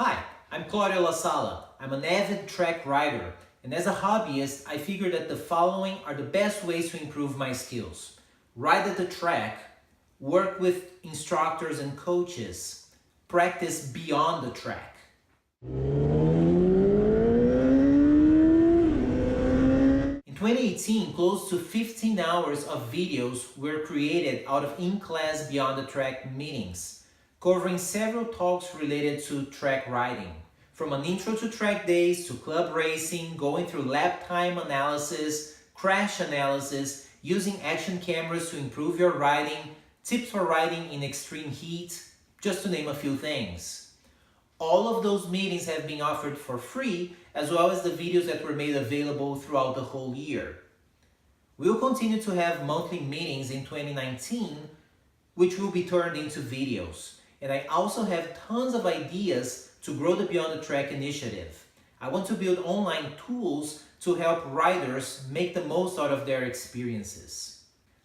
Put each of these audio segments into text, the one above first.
Hi, I'm Claudio. I'm an avid track rider, and as a hobbyist, I figured that the following are the best ways to improve my skills. Ride at the track, work with instructors and coaches, practice beyond the track. In 2018, close to 15 hours of videos were created out of in-class Beyond the Track meetings, covering several talks related to track riding, from an intro to track days to club racing, going through lap time analysis, crash analysis, using action cameras to improve your riding, tips for riding in extreme heat, just to name a few things. All of those meetings have been offered for free, as well as the videos that were made available throughout the whole year. We'll continue to have monthly meetings in 2019, which will be turned into videos. And I also have tons of ideas to grow the Beyond the Track initiative. I want to build online tools to help riders make the most out of their experiences.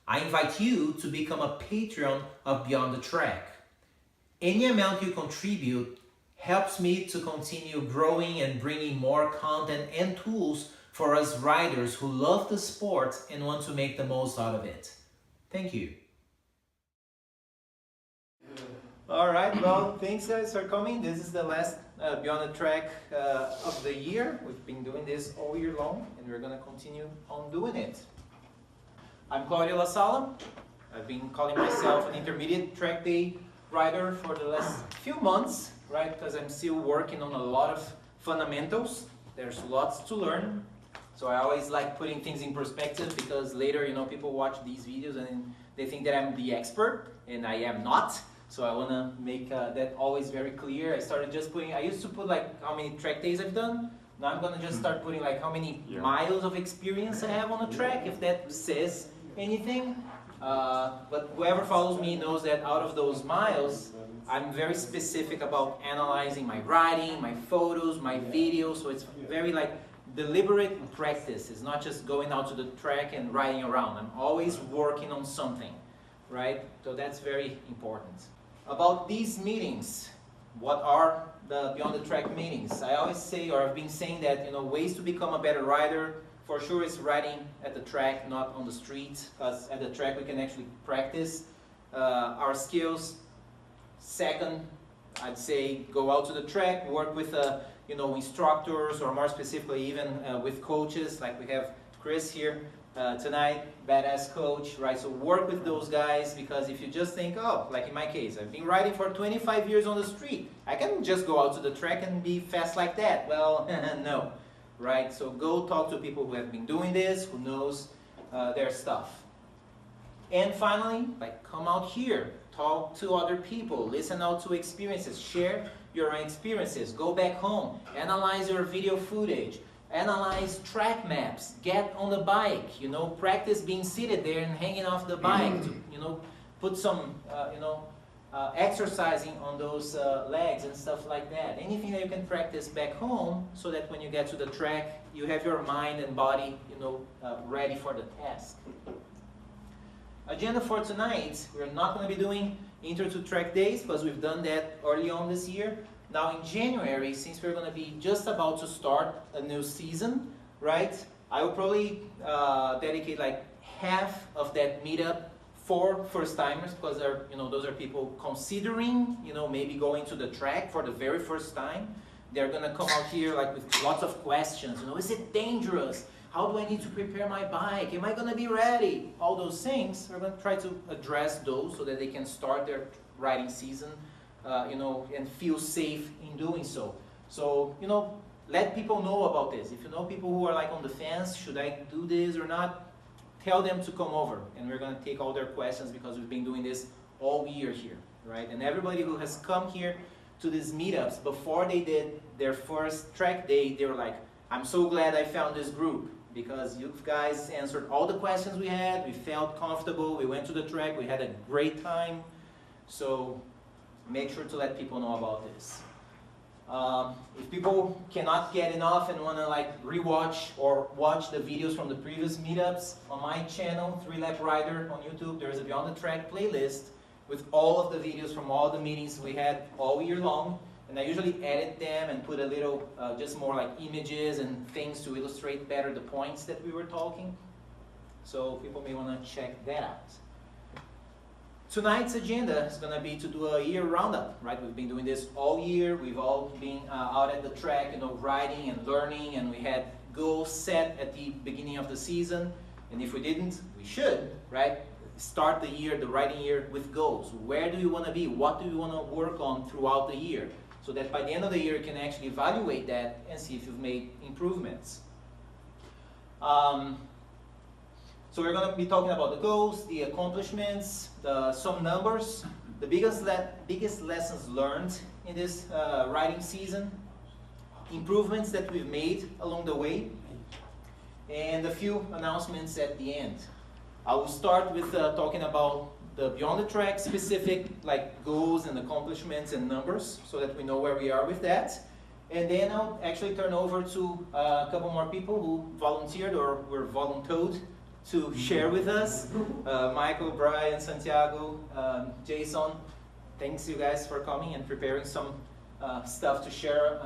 I invite you to become a Patreon of Beyond the Track. Any amount you contribute helps me to continue growing and bringing more content and tools for us riders who love the sport and want to make the most out of it. Thank you. All right, well, thanks guys for coming. This is the last Beyond the Track of the year. We've been doing this all year long, and we're gonna continue on doing it. I'm Claudio. I've been calling myself an intermediate track day rider for the last few months, right? Because I'm still working on a lot of fundamentals. There's lots to learn. So I always like putting things in perspective, because later, people watch these videos and they think that I'm the expert, and I am not. So I want to make that always very clear. I used to put like how many track days I've done. Now I'm going to just start putting like how many miles of experience I have on the track, if that says anything. But whoever follows me knows that out of those miles, I'm very specific about analyzing my riding, my photos, my videos. So it's very like deliberate practice. It's not just going out to the track and riding around. I'm always working on something, right? So that's very important. About these meetings, what are the Beyond the Track meetings? I always say, or I've been saying that, ways to become a better rider, for sure is riding at the track, not on the street, because at the track we can actually practice our skills. Second, I'd say go out to the track, work with instructors, or more specifically even with coaches, like we have Kris here tonight, badass coach, right? So work with those guys, because if you just think, oh, like in my case, I've been riding for 25 years on the street, I can just go out to the track and be fast like that. Well, no, right? So go talk to people who have been doing this, who knows their stuff. And finally, come out here, talk to other people, listen out to experiences, share your own experiences, go back home, analyze your video footage, analyze track maps, get on the bike, practice being seated there and hanging off the bike to, put some, exercising on those legs and stuff like that. Anything that you can practice back home, so that when you get to the track, you have your mind and body, ready for the task. Agenda for tonight, we're not going to be doing intro to track days, because we've done that early on this year. Now in January, since we're going to be just about to start a new season, right, I will probably dedicate like half of that meetup for first-timers, because those are people considering, maybe going to the track for the very first time. They're going to come out here like with lots of questions. Is it dangerous? How do I need to prepare my bike? Am I going to be ready? All those things, we're going to try to address those so that they can start their riding season, and feel safe in doing so. So, let people know about this. If you know people who are like on the fence, should I do this or not? Tell them to come over, and we're going to take all their questions, because we've been doing this all year here, right? And everybody who has come here to these meetups, before they did their first track day, they were like, I'm so glad I found this group, because you guys answered all the questions we had, we felt comfortable, we went to the track, we had a great time. So make sure to let people know about this. If people cannot get enough and want to rewatch or watch the videos from the previous meetups, on my channel, 3-Lap Rider on YouTube, there's a Beyond the Track playlist with all of the videos from all the meetings we had all year long. And I usually edit them and put a little, just more like images and things to illustrate better the points that we were talking. So people may want to check that out. Tonight's agenda is going to be to do a year roundup, right? We've been doing this all year. We've all been out at the track, you know, riding and learning, and we had goals set at the beginning of the season. And if we didn't, we should, right? Start the year, the riding year, with goals. Where do you want to be? What do you want to work on throughout the year? So that by the end of the year, you can actually evaluate that and see if you've made improvements. So we're going to be talking about the goals, the accomplishments, some numbers, the biggest lessons learned in this riding season, improvements that we've made along the way, and a few announcements at the end. I will start with talking about the Beyond the Track specific like goals and accomplishments and numbers so that we know where we are with that. And then I'll actually turn over to a couple more people who volunteered or were voluntold to share with us. Michael, Brian, Santiago, Jason, thanks you guys for coming and preparing some stuff to share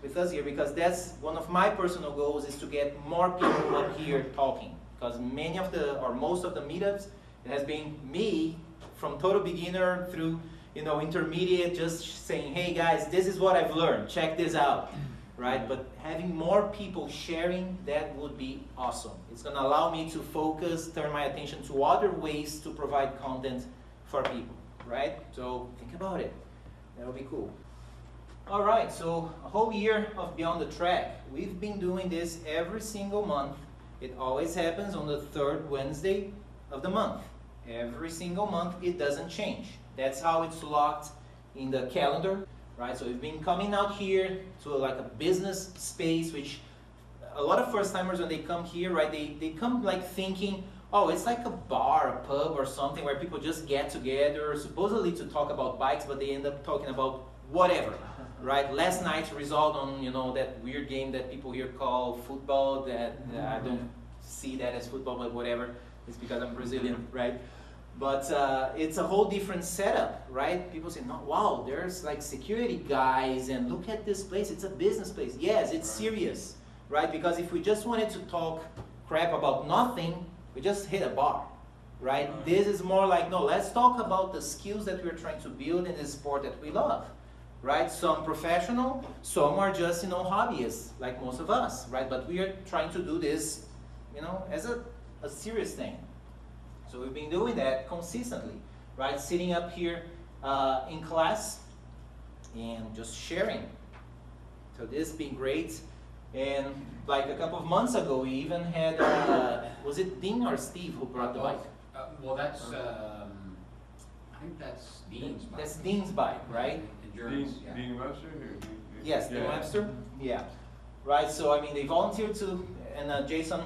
with us here, because that's one of my personal goals, is to get more people up here talking. Because many of the, or most of the meetups, it has been me from total beginner through, you know, intermediate, just saying, hey guys, this is what I've learned, check this out. Right? But having more people sharing, that would be awesome. It's going to allow me to focus, turn my attention to other ways to provide content for people, right? So think about it. That'll be cool. All right, so a whole year of Beyond the Track. We've been doing this every single month. It always happens on the third Wednesday of the month. Every single month, it doesn't change. That's how it's locked in the calendar. Right, so we've been coming out here to like a business space, which a lot of first-timers, when they come here, right, they come like thinking, oh, it's like a bar, a pub or something where people just get together, supposedly to talk about bikes, but they end up talking about whatever, right? Last night's result on, you know, that weird game that people here call football, that I don't see that as football, but whatever, it's because I'm Brazilian, right? But it's a whole different setup, right? People say, no, wow, there's like security guys, and look at this place, it's a business place. Yes, it's serious, right? Because if we just wanted to talk crap about nothing, we just hit a bar, right? This is more like, no, let's talk about the skills that we're trying to build in this sport that we love, right? Some professional, some are just, you know, hobbyists, like most of us, right? But we are trying to do this, you know, as a serious thing. So we've been doing that consistently, right? Sitting up here in class and just sharing. So this has been great. And like a couple of months ago, we even had, was it Dean or Steve who brought the bike? Well, that's, I think that's Dean's bike. That's Dean's bike, right? Endurance, yeah. Dean Webster? Yes, Dean Webster. Yeah. Right, so I mean, they volunteered to, and Jason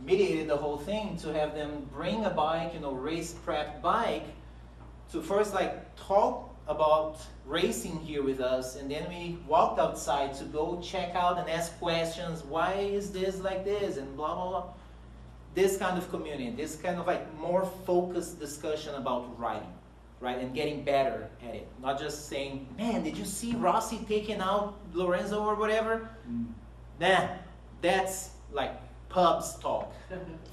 mediated the whole thing to have them bring a bike, you know, race prep bike, to first like talk about racing here with us, and then we walked outside to go check out and ask questions. Why is this like this, and blah blah blah. This kind of community, this kind of like more focused discussion about riding, right, and getting better at it. Not just saying, man, did you see Rossi taking out Lorenzo or whatever? Nah, that's like pubs talk.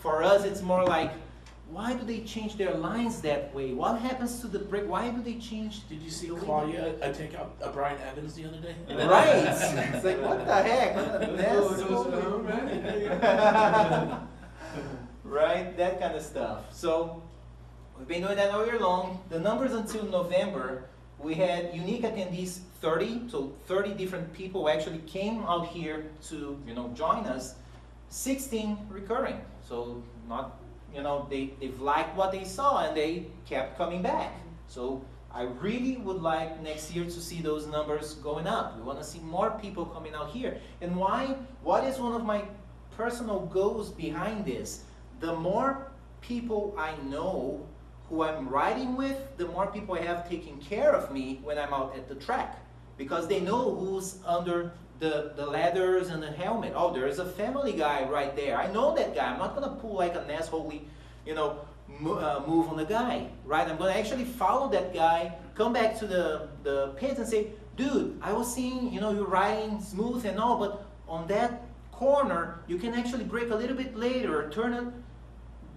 For us, it's more like, why do they change their lines that way? What happens to the brake? Why do they change? Did you see Claudio take out Brian Evans the other day? Right. It's like, what the heck? Right? That kind of stuff. So we've been doing that all year long. The numbers until November, we had unique attendees 30, so 30 different people actually came out here to, you know, join us. 16 recurring. So not, you know, they've liked what they saw and they kept coming back. So I really would like next year to see those numbers going up. We want to see more people coming out here. And why? What is one of my personal goals behind this? The more people I know who I'm riding with, the more people I have taking care of me when I'm out at the track. Because they know who's under the ladders and the helmet. Oh, there's a family guy right there. I know that guy. I'm not going to pull like an assholey, you know, move on the guy, right? I'm going to actually follow that guy, come back to the pits and say, dude, I was seeing, you're riding smooth and all, but on that corner, you can actually brake a little bit later, turn it,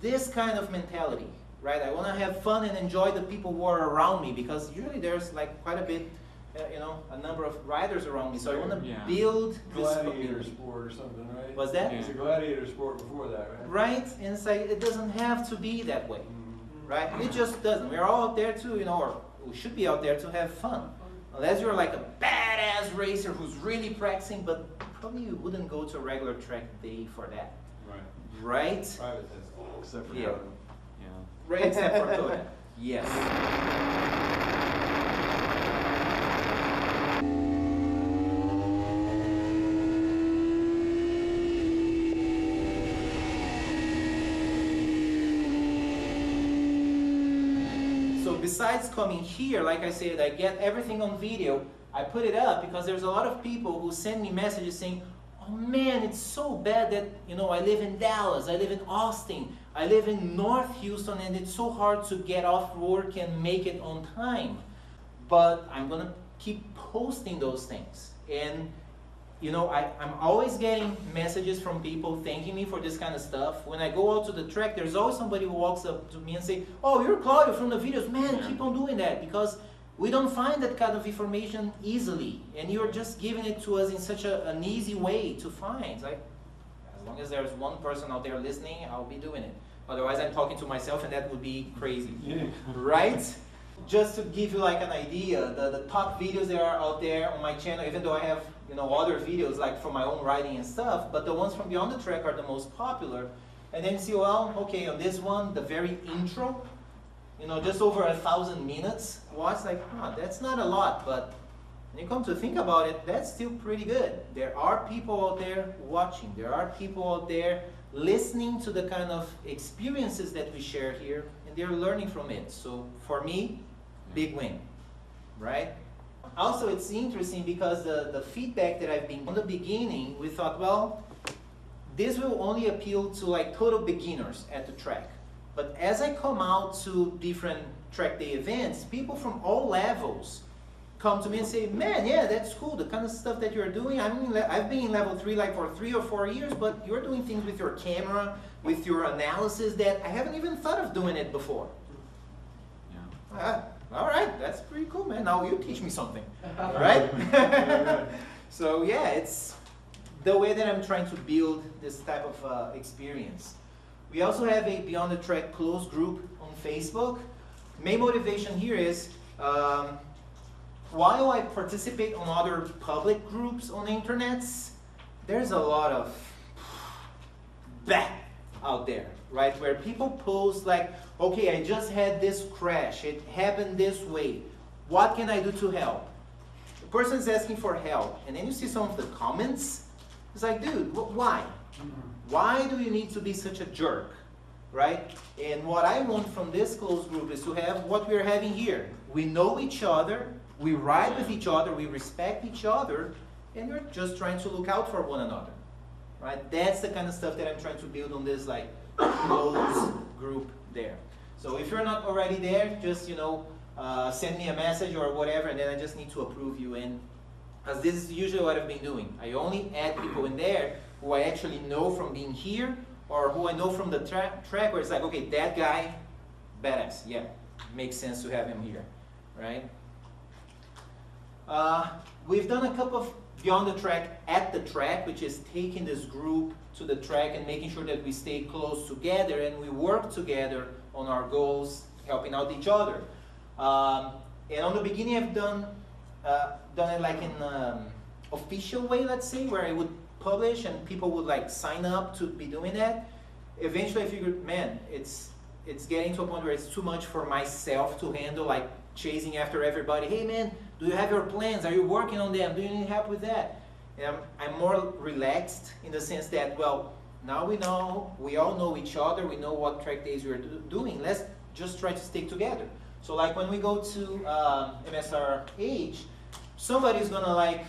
this kind of mentality, right? I want to have fun and enjoy the people who are around me, because usually there's like quite a bit, a number of riders around me, so I want to build this gladiator sport or something, right? What's that? It's a gladiator sport before that, right? Right, and it's like, it doesn't have to be that way, right? It just doesn't. We're all out there to, or we should be out there to have fun. Unless you're like a badass racer who's really practicing, but probably you wouldn't go to a regular track day for that. Right. Right? Private test, except for Yeah. Claudio. Right, except for Claudio. Yes. So besides coming here, like I said, I get everything on video. I put it up because there's a lot of people who send me messages saying, oh man, it's so bad that, I live in Dallas, I live in Austin, I live in North Houston, and it's so hard to get off work and make it on time. But I'm gonna keep posting those things. And I'm always getting messages from people thanking me for this kind of stuff. When I go out to the track, there's always somebody who walks up to me and say, oh, you're Claudio from the videos. Man, keep on doing that, because we don't find that kind of information easily. And you're just giving it to us in such an easy way to find. Like, as long as there's one person out there listening, I'll be doing it. Otherwise, I'm talking to myself, and that would be crazy. Yeah. Right? Just to give you like an idea, the top videos that are out there on my channel, even though I have other videos like from my own writing and stuff, but the ones from Beyond the Track are the most popular. And then you see, well, okay, on this one, the very intro, just over 1,000 minutes watched. Like, that's not a lot, but when you come to think about it, that's still pretty good. There are people out there watching. There are people out there listening to the kind of experiences that we share here, and they're learning from it. So for me, big win, right? Also, it's interesting because the feedback that I've been, from the beginning, we thought, well, this will only appeal to like total beginners at the track. But as I come out to different track day events, people from all levels come to me and say, man, yeah, that's cool, the kind of stuff that you're doing. I've been in level 3 like for 3 or 4 years, but you're doing things with your camera, with your analysis that I haven't even thought of doing it before. Yeah. All right, that's pretty cool, man. Now you teach me something, right? So yeah, it's the way that I'm trying to build this type of experience. We also have a Beyond the Track closed group on Facebook. Main motivation here is, while I participate on other public groups on the internet, there's a lot of out there, right? Where people post like, okay, I just had this crash, it happened this way, what can I do to help? The person's asking for help, and then you see some of the comments, it's like, dude, why? Why do you need to be such a jerk, right? And what I want from this closed group is to have what we're having here. We know each other, we ride with each other, we respect each other, and we're just trying to look out for one another, right? That's the kind of stuff that I'm trying to build on this like closed group there. So if you're not already there, just send me a message or whatever, and then I just need to approve you in. Because this is usually what I've been doing. I only add people in there who I actually know from being here, or who I know from the track where it's like, okay, that guy, badass, yeah, makes sense to have him here, right? We've done a couple of Beyond the Track at the track, which is taking this group to the track and making sure that we stay close together and we work together on our goals, helping out each other. And on the beginning, I've done it like in official way, let's say, where I would publish and people would like sign up to be doing that. Eventually, I figured, man, it's getting to a point where it's too much for myself to handle, like chasing after everybody. Hey, man, do you have your plans? Are you working on them? Do you need help with that? And I'm more relaxed in the sense that, well, now we all know each other. We know what track days we're doing. Let's just try to stick together. So like when we go to MSRH, somebody's gonna like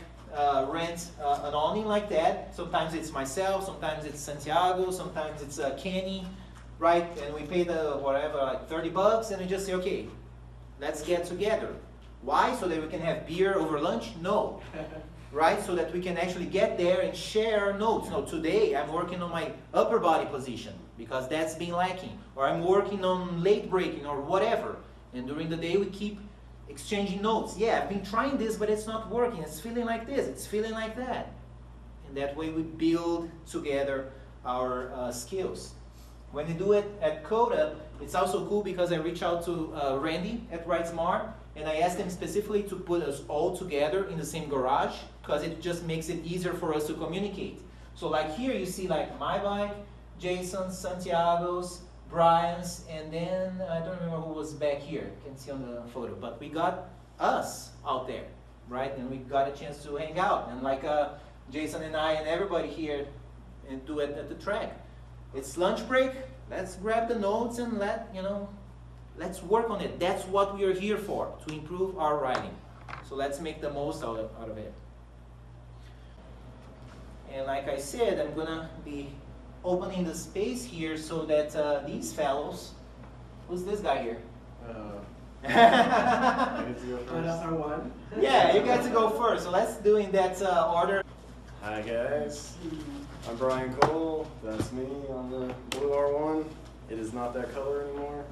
rent an awning like that. Sometimes it's myself, sometimes it's Santiago, sometimes it's Kenny, right? And we pay the whatever, like $30, and we just say, okay, let's get together. Why? So that we can have beer over lunch? No. Right? So that we can actually get there and share notes. No, today I'm working on my upper body position because that's been lacking. Or I'm working on late breaking or whatever. And during the day we keep exchanging notes. Yeah, I've been trying this, but it's not working. It's feeling like this. It's feeling like that. And that way we build together our skills. When we do it at Coda, it's also cool because I reach out to Randy at Ride Smart, and I asked him specifically to put us all together in the same garage because it just makes it easier for us to communicate. So like here you see like my bike, Jason's, Santiago's, Brian's, and then I don't remember who was back here. You can see on the photo, but we got us out there, right? And we got a chance to hang out, and like Jason and I and everybody here and do it at the track. It's lunch break. Let's grab the notes and let's work on it. That's what we are here for, to improve our riding. So let's make the most out of it. And like I said, I'm gonna be opening the space here so that these fellows, who's this guy here? I get to go first. R1. Yeah, you got to go first. So let's do in that order. Hi guys, I'm Brian Cole. That's me on the blue R1. It is not that color anymore.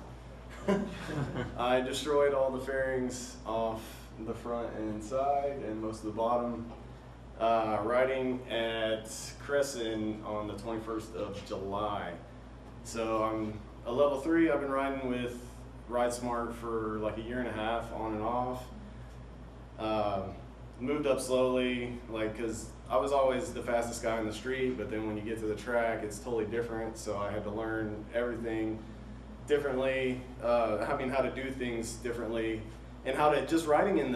I destroyed all the fairings off the front and side and most of the bottom. Riding at Crescent on the 21st of July. So I'm a level 3. I've been riding with Ride Smart for like a year and a half on and off. Moved up slowly, like, cause I was always the fastest guy on the street, but then when you get to the track, it's totally different. So I had to learn everything differently. How to do things differently, and how to just riding in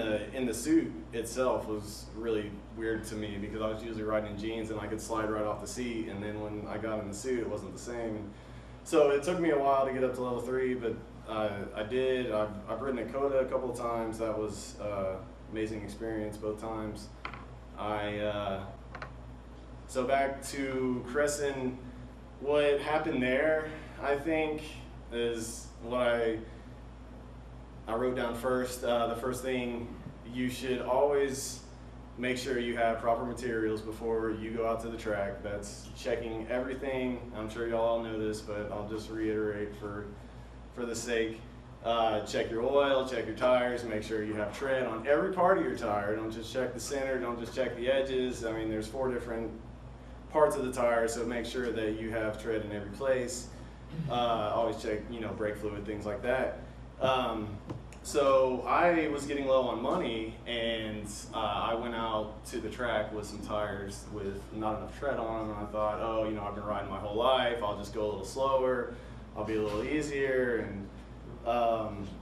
the suit itself was really weird to me because I was usually riding in jeans and I could slide right off the seat, and then when I got in the suit, it wasn't the same. So it took me a while to get up to level 3, but I did. I've ridden at Coda a couple of times. That was amazing experience both times. So back to Crescent, what happened there, I think, is what I wrote down first. The first thing, you should always make sure you have proper materials before you go out to the track. That's checking everything. I'm sure y'all all know this, but I'll just reiterate for the sake. Check your oil, check your tires, make sure you have tread on every part of your tire. Don't just check the center, don't just check the edges. I mean, there's 4 different parts of the tire, so make sure that you have tread in every place. Always check, brake fluid, things like that. So I was getting low on money, and I went out to the track with some tires with not enough tread on them, and I thought, I've been riding my whole life, I'll just go a little slower, I'll be a little easier, and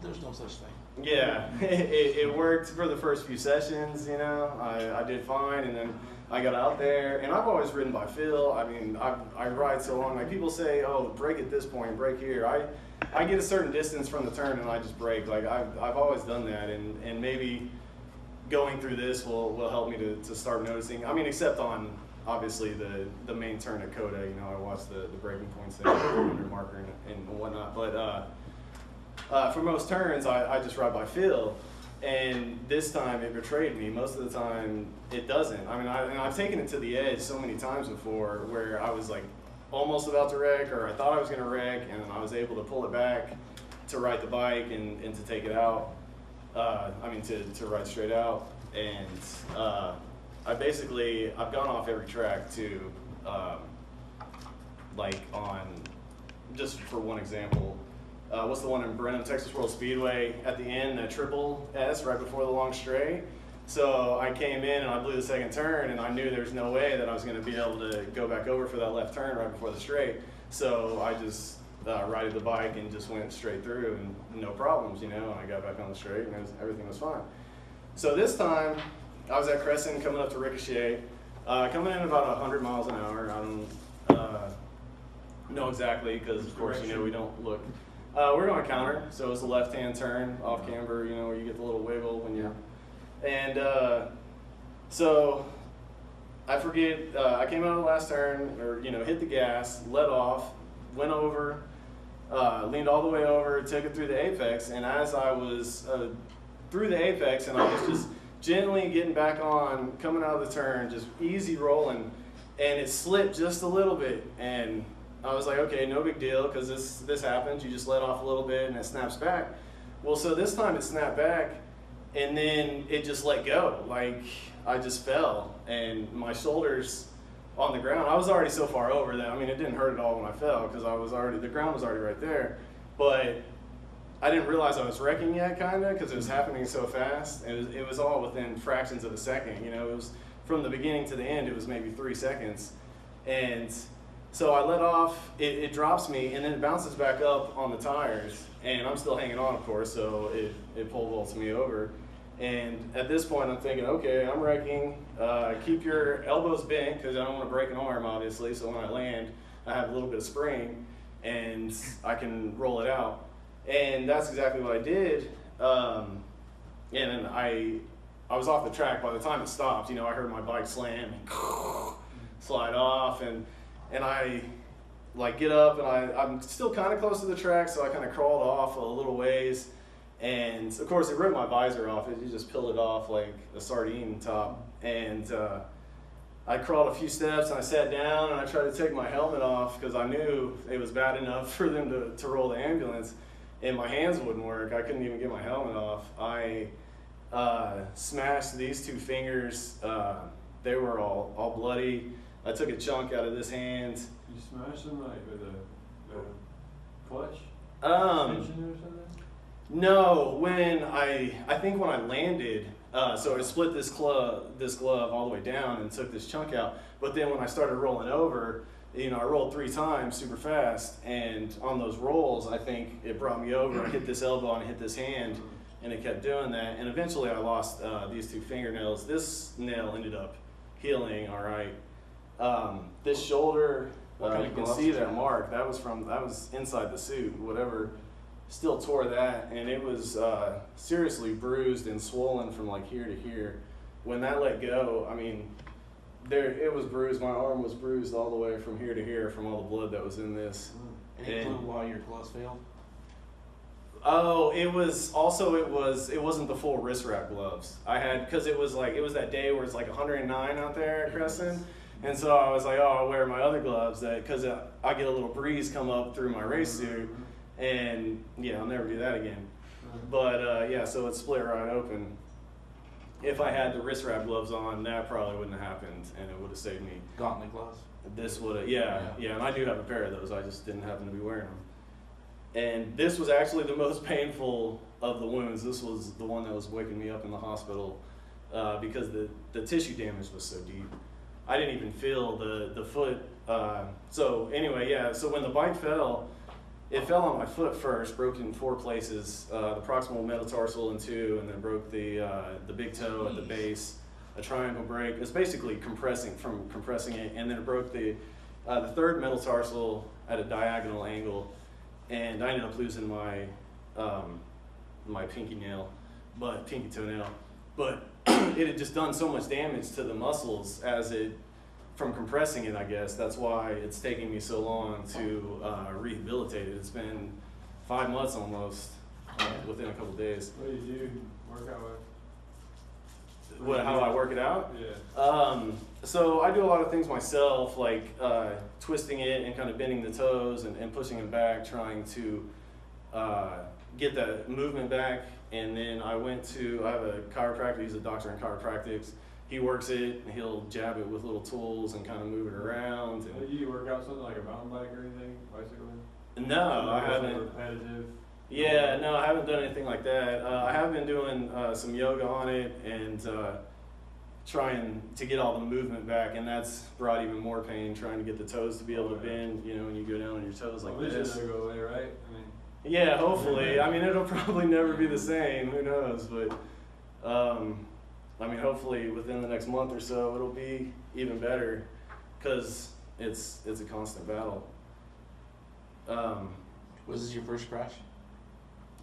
There's no such thing. yeah, it worked for the first few sessions, I did fine, and then I got out there, and I've always ridden by feel. I mean, I ride so long, like people say, oh, brake at this point, brake here. I get a certain distance from the turn and I just brake. Like I've always done that, and maybe going through this will help me to start noticing. I mean, except on obviously the main turn at Coda, I watch the braking points there, under marker and whatnot, but for most turns, I just ride by feel, and this time it betrayed me. Most of the time, it doesn't. I mean, I've taken it to the edge so many times before where I was like almost about to wreck, or I thought I was going to wreck, and I was able to pull it back to ride the bike and to take it out. To ride straight out, and I've gone off every track to, just for one example, what's the one in Brenham, Texas World Speedway, at the end, that triple S right before the long straight. So I came in and I blew the second turn, and I knew there's no way that I was going to be able to go back over for that left turn right before the straight. So I just righted the bike and just went straight through, and no problems, and I got back on the straight, and everything was fine. So this time, I was at Crescent coming up to Ricochet, coming in about 100 miles an hour. I don't know exactly, because of course, we don't look. We're going counter, so it's a left-hand turn off camber, where you get the little wiggle when you're. And so I forget, I came out of the last turn, or hit the gas, let off, went over, leaned all the way over, took it through the apex, and as I was 3 through the apex, and I was just gently getting back on, coming out of the turn, just easy rolling, and it slipped just a little bit, and I was like, okay, no big deal, because this happens. You just let off a little bit, and it snaps back. Well, so this time it snapped back, and then it just let go. Like, I just fell, and my shoulders on the ground. I was already so far over that, I mean, it didn't hurt at all when I fell, because the ground was already right there. But I didn't realize I was wrecking yet, kind of, because it was happening so fast. It was all within fractions of a second. You know, it was from the beginning to the end, it was maybe 3 seconds. And so I let off, it drops me, and then it bounces back up on the tires. And I'm still hanging on, of course, so it pole vaults me over. And at this point, I'm thinking, okay, I'm wrecking. Keep your elbows bent, because I don't want to break an arm, obviously. So when I land, I have a little bit of spring, and I can roll it out. And that's exactly what I did. And then I was off the track by the time it stopped. You know, I heard my bike slam and slide off, and I like get up, and I'm still kind of close to the track, so I kind of crawled off a little ways. And of course, it ripped my visor off. You just peel it off like a sardine top. And I crawled a few steps, and I sat down, and I tried to take my helmet off because I knew it was bad enough for them to roll the ambulance. And my hands wouldn't work. I couldn't even get my helmet off. I smashed these 2 fingers. They were all bloody. I took a chunk out of this hand. You smashed them like with a clutch? Tension or something? No, I think when I landed, so I split this glove all the way down and took this chunk out. But then when I started rolling over, you know, I rolled 3 times super fast, and on those rolls, I think it brought me over. I hit this elbow and I hit this hand, and it kept doing that. And eventually I lost these 2 fingernails. This nail ended up healing all right. This shoulder, you can see that mark. That was inside the suit. Whatever still tore that, and it was seriously bruised and swollen from like here to here. When that let go, I mean, it was bruised. My arm was bruised all the way from here to here from all the blood that was in this. Any clue why your gloves failed? Oh, it wasn't the full wrist wrap gloves. I had, because it was that day where it's like 109 out there at Crescent. And so I was like, oh, I'll wear my other gloves because I get a little breeze come up through my race suit, and yeah, I'll never do that again. But yeah, so it split right open. If I had the wrist wrap gloves on, that probably wouldn't have happened, and it would have saved me. Gauntlet gloves? This would have, yeah, and I do have a pair of those. I just didn't happen to be wearing them. And this was actually the most painful of the wounds. This was the one that was waking me up in the hospital because the tissue damage was so deep. I didn't even feel the foot. So anyway, yeah, so when the bike fell, it fell on my foot first, broke in 4 places, the proximal metatarsal in 2, and then broke the big toe at the base, a triangle break. It's basically compressing it, and then it broke the 3rd metatarsal at a diagonal angle, and I ended up losing my my pinky toenail. But it had just done so much damage to the muscles from compressing it, I guess. That's why it's taking me so long to rehabilitate it. It's been 5 months almost, within a couple days. What do you do? Work out with? How I work it out? Yeah. So I do a lot of things myself, like twisting it and kind of bending the toes and pushing it back, trying to get that movement back. And then I have a chiropractor. He's a doctor in chiropractics. He works it, and he'll jab it with little tools and kind of move it around. And you work out something like a mountain bike or anything, bicycling? No, I haven't. Repetitive. Yeah, no, I haven't done anything like that. I have been doing some yoga on it and trying to get all the movement back, and that's brought even more pain, trying to get the toes to be able to bend, you know, when you go down on your toes like this. It'll go away, right? I mean, yeah, hopefully. I mean, it'll probably never be the same, who knows, but I mean, hopefully within the next month or so, it'll be even better, because it's a constant battle. Was this your first crash?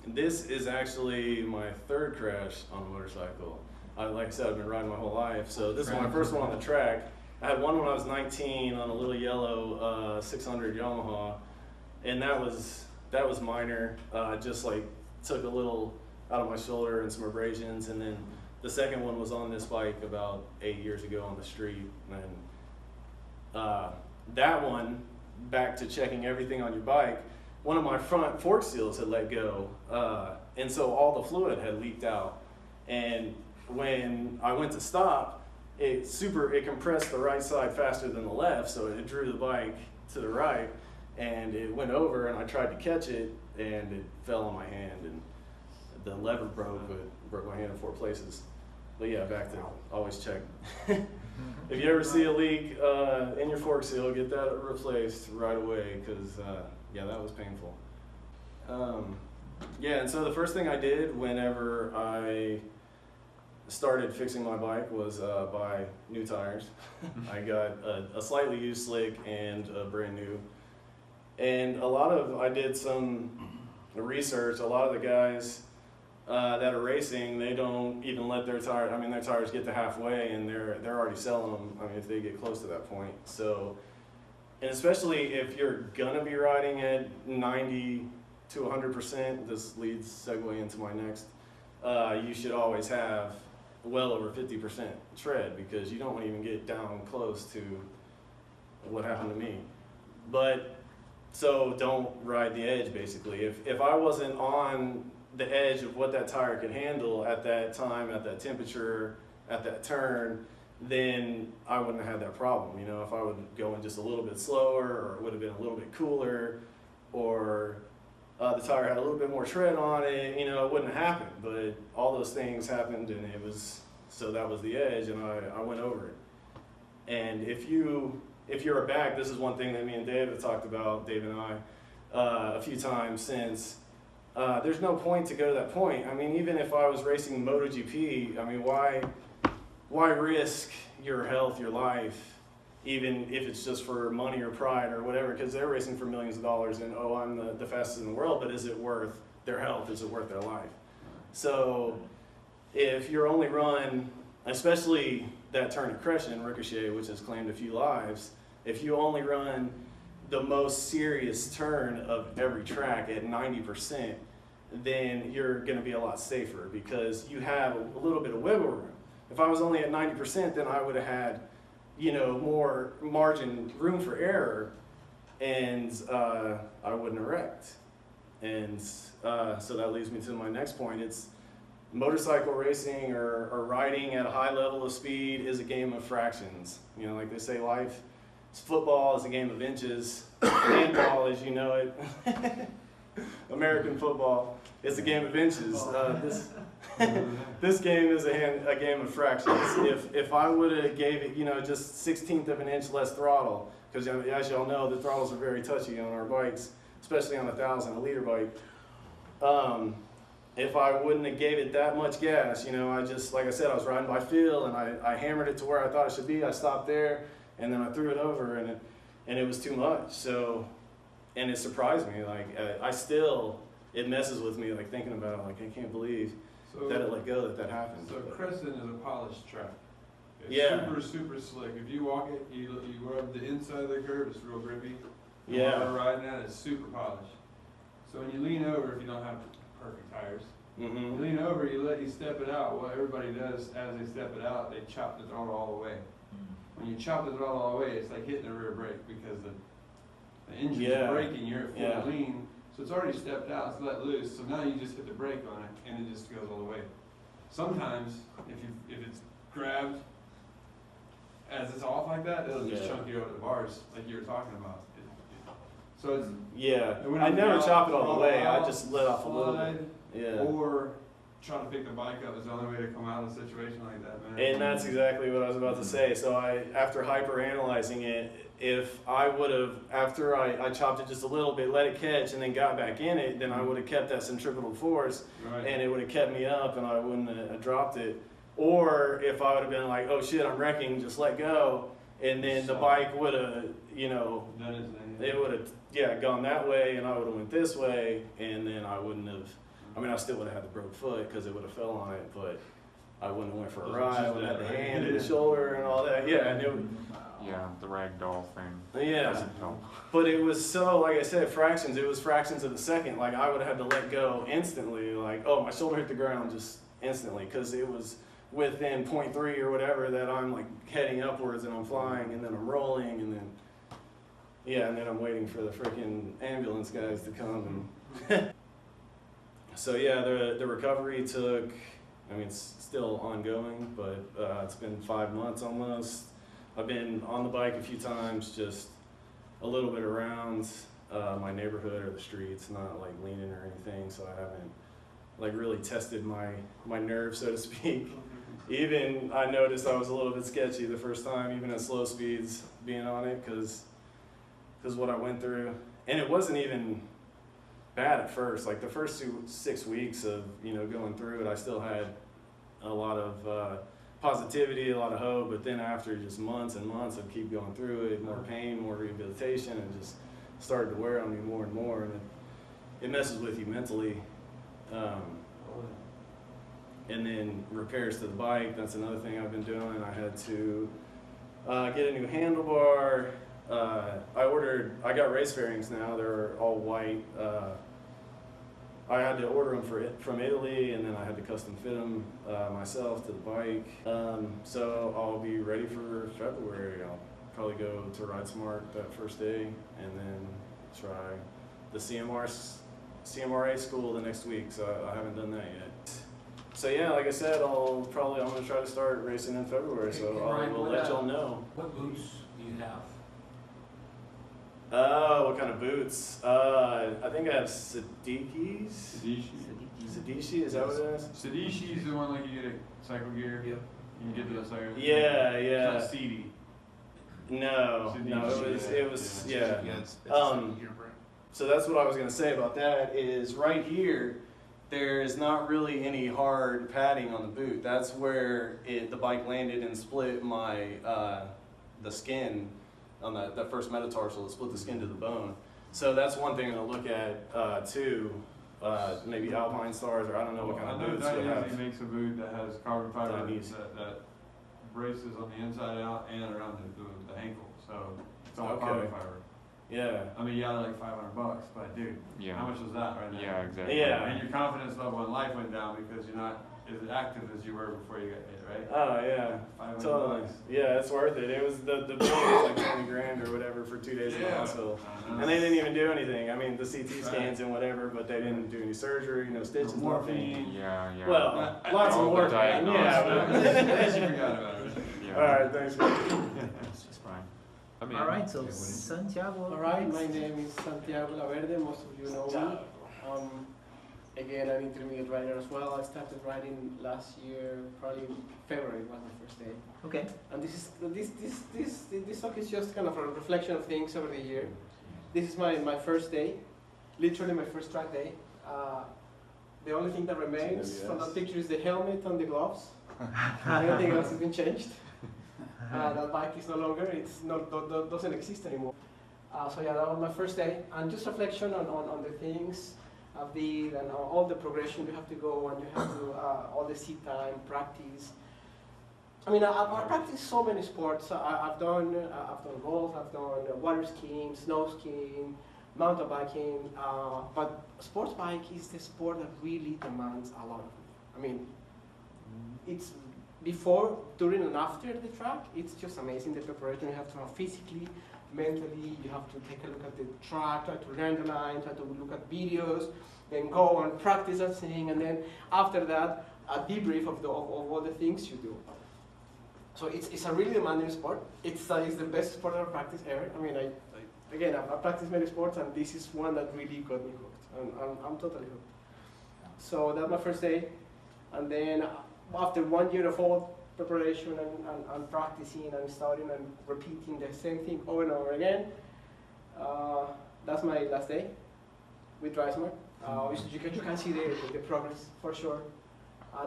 This is actually my 3rd crash on a motorcycle. Like I said, I've been riding my whole life, so this is my first one on the track. I had one when I was 19 on a little yellow 600 Yamaha, and that was minor. Just like took a little out of my shoulder and some abrasions. And then the second one was on this bike about 8 years ago on the street. And that one, back to checking everything on your bike, one of my front fork seals had let go. And so all the fluid had leaked out. And when I went to stop, it compressed the right side faster than the left, so it drew the bike to the right, and it went over, and I tried to catch it, and it fell on my hand, and the lever broke, but it broke my hand in 4 places. But yeah, back to always check. If you ever see a leak in your fork seal, get that replaced right away, because yeah, that was painful. Yeah, and so the first thing I did whenever I started fixing my bike was buy new tires. I got a slightly used slick and a brand new. And I did some research. A lot of the guys that are racing, they don't even let their tires get to halfway, and they're already selling them, if they get close to that point. So, and especially if you're gonna be riding at 90 to 100%, this segue into my next, you should always have well over 50% tread, because you don't want to even get down close to what happened to me. But so don't ride the edge, basically. If I wasn't on the edge of what that tire could handle at that time, at that temperature, at that turn, then I wouldn't have had that problem. If I would go in just a little bit slower, or it would have been a little bit cooler, or the tire had a little bit more tread on it, it wouldn't have happened. But all those things happened, and so that was the edge, and I went over it. And if you're a back, this is one thing that me and Dave have talked about, Dave and I, a few times since. There's no point to go to that point. Even if I was racing MotoGP, why risk your health, your life, even if it's just for money or pride or whatever, because they're racing for millions of dollars, and I'm the fastest in the world, but is it worth their health? Is it worth their life? So if you're only run, especially that turn at Crescent, Ricochet, which has claimed a few lives, if you only run the most serious turn of every track at 90%, then you're going to be a lot safer, because you have a little bit of wiggle room. If I was only at 90%, then I would have had more room for error, and I wouldn't have wrecked. And so that leads me to my next point. It's motorcycle racing or riding at a high level of speed is a game of fractions. Like they say, football is a game of inches. Handball, as you know it, American football, is a game of inches. This game is a game of fractions. If I would have gave it, just 1/16 of an inch less throttle, because as y'all know, the throttles are very touchy on our bikes, especially on a 1,000-liter bike. If I wouldn't have gave it that much gas, like I said, I was riding by feel, and I hammered it to where I thought it should be. I stopped there, and then I threw it over, and it was too much. So, and it surprised me. It messes with me, thinking about it. I can't believe that it let go, that happened. So Crescent is a polished track. It's Yeah. super, super slick. If you walk it, you rub the inside of the curb, it's real grippy. Yeah. While we're riding at it, it's super polished. So when you lean over, if you don't have perfect tires, you lean over, you step it out. What everybody does as they step it out, they chop the throttle all the way. When you chop the throttle all the way, it's like hitting the rear brake, because the engine's braking, you're at full lean. So it's already stepped out, it's let loose, so now you just hit the brake on it, and it just goes all the way. Sometimes, if it's grabbed as it's off like that, it'll just chunk you over the bars, like you were talking about. So it's... Yeah, I never chop it all the way, I just let off a little bit. Yeah. Or try to pick the bike up is the only way to come out of a situation like that, man. And that's exactly what I was about to say. So after hyper-analyzing it, if I would have, after I chopped it just a little bit, let it catch, and then got back in it, then I would have kept that centripetal force, and it would have kept me up, and I wouldn't have dropped it. Or if I would have been like, oh shit, I'm wrecking, just let go, and then the bike would have, it would have, gone that way, and I would have went this way, and then I wouldn't have, I still would have had the broke foot, because it would have fell on it, but I wouldn't have went for a ride, I would have had the hand and the shoulder and all that, and Yeah, the ragdoll thing. Yeah. Doesn't help. But it was so, like I said, fractions. It was fractions of a second. Like I would have had to let go instantly. Like, oh, my shoulder hit the ground just instantly because it was within 0.3 or whatever that I'm like heading upwards and I'm flying and then I'm rolling and then, yeah, and then I'm waiting for the freaking ambulance guys to come. And so yeah, the recovery took, I mean, it's still ongoing, but it's been 5 months almost. I've been on the bike a few times, just a little bit around my neighborhood or the streets, not like leaning or anything, so I haven't like really tested my nerve, so to speak. Even I noticed I was a little bit sketchy the first time, even at slow speeds, being on it, because what I went through. And it wasn't even bad at first. Like the first 6 weeks of, you know, going through it, I still had a lot of positivity, a lot of hope, but then after just months and months of keep going through it, more pain, more rehabilitation, and just started to wear on me more and more, and it messes with you mentally. And then repairs to the bike, that's another thing I've been doing. I had to get a new handlebar. I got race fairings now, they're all white. I had to order them from Italy, and then I had to custom fit them myself to the bike. So I'll be ready for February. I'll probably go to Ride Smart that first day, and then try the CMRA school the next week. So I haven't done that yet. So yeah, like I said, I'm gonna try to start racing in February. So I will let y'all know. What boots do you have? What kind of boots? I think I have Siddiqis. Sadishi, is that what it is? Sadishi is the one like you get a cycle gear. Yep. You can get those like. Yeah, yeah. It's not CD. No, Sadishi, it was, yeah. Yes. So that's what I was gonna say about that is right here, there's not really any hard padding on the boot. That's where the bike landed and split my, the skin on that first metatarsal, it split the skin to the bone. So that's one thing to look at too. Maybe Alpine Stars, or I don't know what kind of boots you have. Usually makes a boot that has carbon fiber Chinese. that braces on the inside out and around the ankle. So it's all Okay. carbon fiber. Yeah. I mean, yeah, they're like $500, but dude, Yeah. how much was that right now? Yeah, exactly. Yeah. And your confidence level in life went down because you're not as active as you were before you got hit, right? Oh yeah. $500. Totally. Yeah, it's worth it. It was the bill was like 20 grand or whatever for 2 days in the Yeah. hospital. And they didn't even do anything. I mean, the CT scans and whatever, but they didn't do any surgery, no stitches, nothing. Morphine. Yeah, yeah. Well, lots of All the morphine. diagnostics. Yeah. You forgot about it. Yeah. All right, thanks. It's fine. I mean, All right, so Santiago. All right, my name is Santiago Laverde. Most of you know me. Again, I'm an intermediate rider as well. I started riding last year, probably February was my first day. Okay. And this talk is just kind of a reflection of things over the year. This is my first day, literally my first track day. The only thing that remains from that picture is the helmet and the gloves. Everything else has been changed. That bike is no longer, doesn't exist anymore. So yeah, that was my first day. And just reflection on the things of the, and all the progression you have to go, and you have to, all the seat time, practice. I mean, I've practiced so many sports. I've done golf, I've done water skiing, snow skiing, mountain biking, but sports bike is the sport that really demands a lot of me. I mean, it's before, during, and after the track, it's just amazing, the preparation you have to have physically, mentally. You have to take a look at the track, try to learn the line, try to look at videos, then go and practice that thing, and then after that, a debrief of all the things you do. So it's a really demanding sport. It's the best sport I've practiced ever. I mean, I've practiced many sports, and this is one that really got me hooked. And I'm totally hooked. So that's my first day, and then after 1 year of all preparation and practicing and studying and repeating the same thing over and over again, that's my last day with DriveSmart. You can see the progress for sure.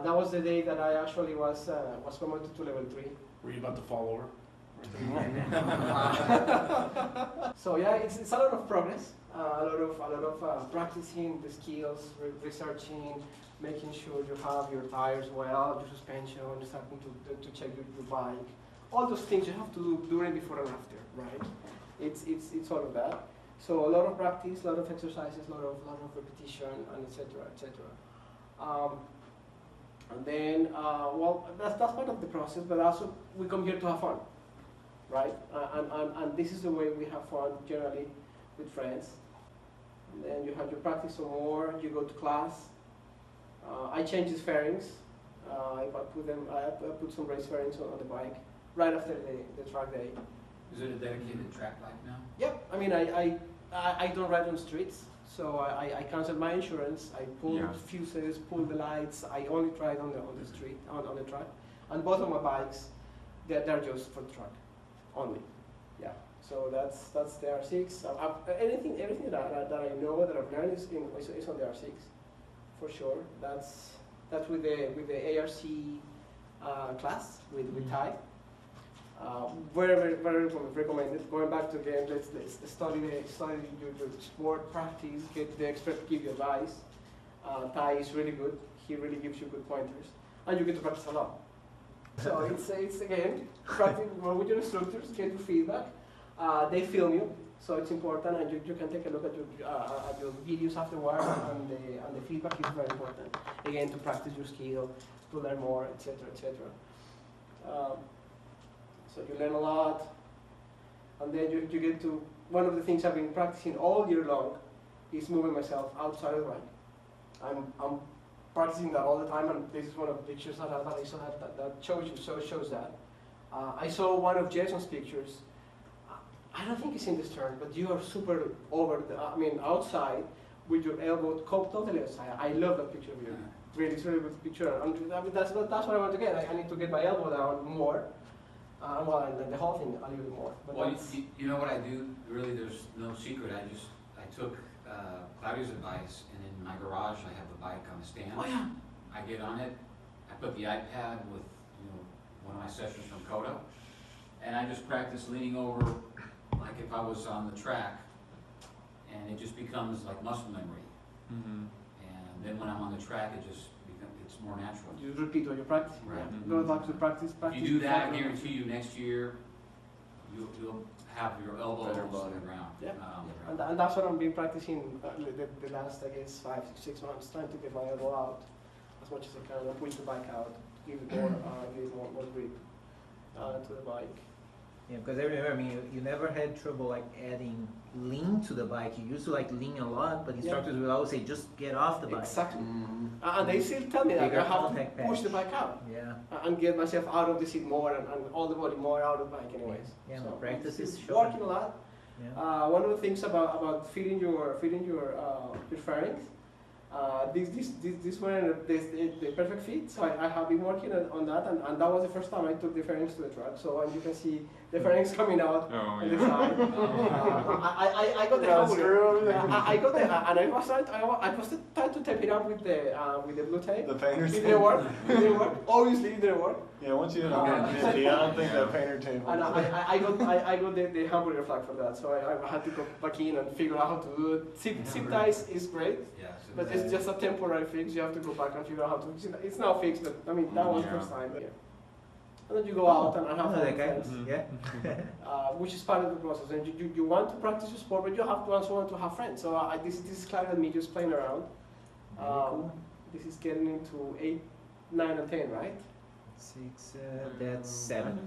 That was the day that I actually was promoted to level 3. Were you about to fall over? So yeah, it's a lot of progress, a lot of practicing the skills, researching, making sure you have your tires well, your suspension, starting to check your bike, all those things you have to do during, before, and after, right? It's all of that. So a lot of practice, a lot of exercises, a lot of repetition, and etc. And then, well, that's part of the process, but also we come here to have fun, right? And this is the way we have fun generally with friends. And then you have your practice some more, you go to class. I change these fairings. I put some race fairings on the bike right after the track day. Is it a dedicated track bike now? Yep. I mean, I don't ride on the streets, so I canceled my insurance. I pulled fuses, pulled the lights. I only ride on the street, on the track. And both of my bikes, they're just for the track, only. Yeah. So that's the R6. Anything that I know that I've learned is on the R6, for sure. That's with the ARC class with Ty. Very recommended. Going back to again, let's study your sport, practice, get the expert to give you advice. Ty is really good. He really gives you good pointers, and you get to practice a lot. So it's again practice with your instructors, get your feedback. They film you, so it's important, and you can take a look at your videos afterwards, and the feedback is very important. Again, to practice your skill, to learn more, etc., etc. So you learn a lot, and then you get to, one of the things I've been practicing all year long is moving myself outside of the bike. I'm practicing that all the time, and this is one of the pictures that I saw that shows that. I saw one of Jason's pictures. I don't think it's in this turn, but you are super outside with your elbow totally outside. I love that picture of you. Really, it's a really good picture. That's what I want to get. I need to get my elbow down more. And the whole thing a little bit more. But well, you know what I do? Really, there's no secret. I took Claudio's advice, and in my garage I have the bike on the stand. Oh yeah. I get on it. I put the iPad with one of my sessions from Kodo, and I just practice leaning over like if I was on the track, and it just becomes like muscle memory. Mm-hmm. And then when I'm on the track, it's more natural. You repeat what you're practicing. Right. Yeah. Go back to practice. If you do that, I guarantee you next year you'll have your elbow on the ground. Yeah. On the ground. And that's what I've been practicing the last, I guess, 5-6 months, trying to get my elbow out as much as I can, and push the bike out, give it more grip to the bike. Yeah, because I remember, you never had trouble like adding lean to the bike. You used to like lean a lot, but instructors would always say, just get off the bike. Exactly. And they still tell me that I have to push the bike out. Yeah. And get myself out of the seat more and all the body more out of the bike anyways. Yeah, so practice is working a lot. Yeah. One of the things about feeding your fairings, this were the perfect fit. So I have been working on that, and that was the first time I took the fairings to the track. So and you can see the fairings coming out on the side. I got the hamburger. I got the and I was trying to tape it up with the blue tape. The painter's tape. It didn't work. It didn't work. Obviously, it didn't work. Yeah, once you hit on 50, I don't think that painter tape. And I got the hamburger flag for that. So I had to go back in and figure out how to do it. Zip ties is great. Yeah, but it's just a temporary fix. You have to go back and figure out how to fix it. It's now fixed, but I mean, that was the first time. Yeah. And then you go out and have fun with friends. Yeah. Which is part of the process. And you want to practice your sport, but you have to also want to have friends. So this is Claudio and me just playing around. Cool. This is getting into 8, 9, and 10, right? 6, that's 7.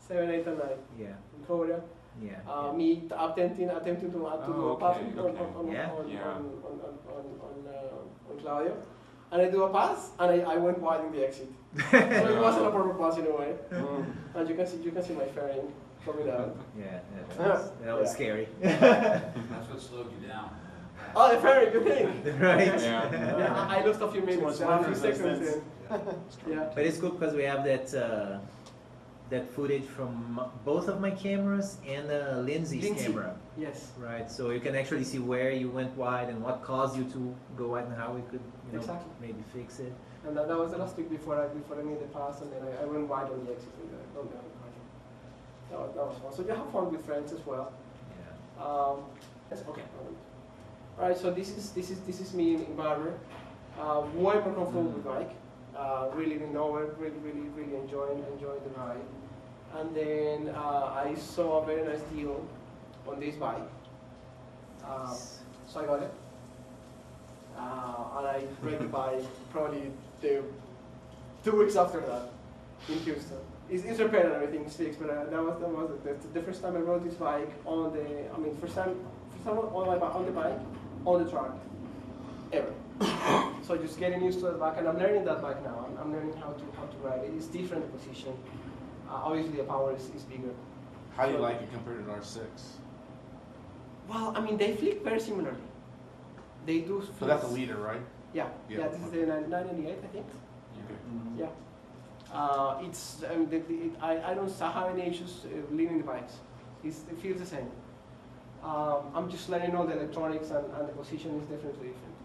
7, 8, and 9. Yeah. In Korea. Yeah. Me attempting to do a pass on Claudio, and I do a pass, and I went wide in the exit. So it wasn't a proper pass in a way. And you can see my fairing coming out. Yeah, that was scary. That's what slowed you down. Oh, the fairing, good thing. Right. Yeah, I lost a few minutes, a few seconds in. Yeah. But it's good because we have that footage from both of my cameras and Lindsay's camera. Yes. Right, so you can actually see where you went wide and what caused you to go wide and how we could, maybe fix it. And that was the last week before I made the pass, and then I went wide on the exit on the that was fun. So you have fun with friends as well. Yeah. Yes, okay. All right. So this is me in Barber. Way more comfortable with bike. Really know it. Really enjoying the ride. And then I saw a very nice deal on this bike. So I got it. And I read the bike probably 2 weeks after that in Houston. It's repaired and everything, it's fixed, but that was the first time I rode this bike on the, first time on the bike, on the track, ever. So just getting used to the bike, and I'm learning that bike now. I'm learning how to ride it. It's different position. Obviously the power is bigger. How do you like it compared to R6? Well, they flip very similarly. They do flip. So that's a leader, right? Yeah, Yeah. this is the 998, I think. Okay. Yeah. I don't have any issues leaving the bikes. It feels the same. I'm just learning all the electronics, and the position is definitely different.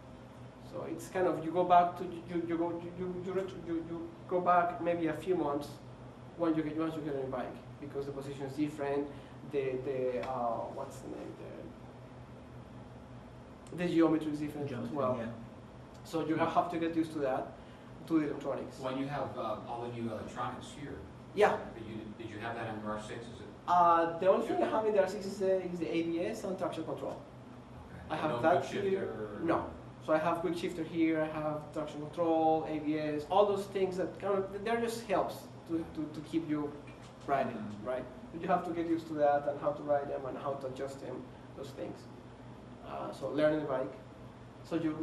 So it's kind of, you go back to you go back maybe a few months once you get on your bike, because the position is different. What's the name? The geometry is different as well. Yeah. So you have to get used to that, to the electronics. When you have all the new electronics here, Yeah. did you have that in your R6? Is it? The only thing I have in the R6 is the ABS and traction control. I have no that quick here. shifter? No. So I have quick shifter here, I have traction control, ABS, all those things that they're just helps to keep you riding, right? But you have to get used to that and how to ride them and how to adjust them, those things. So learning the bike. So you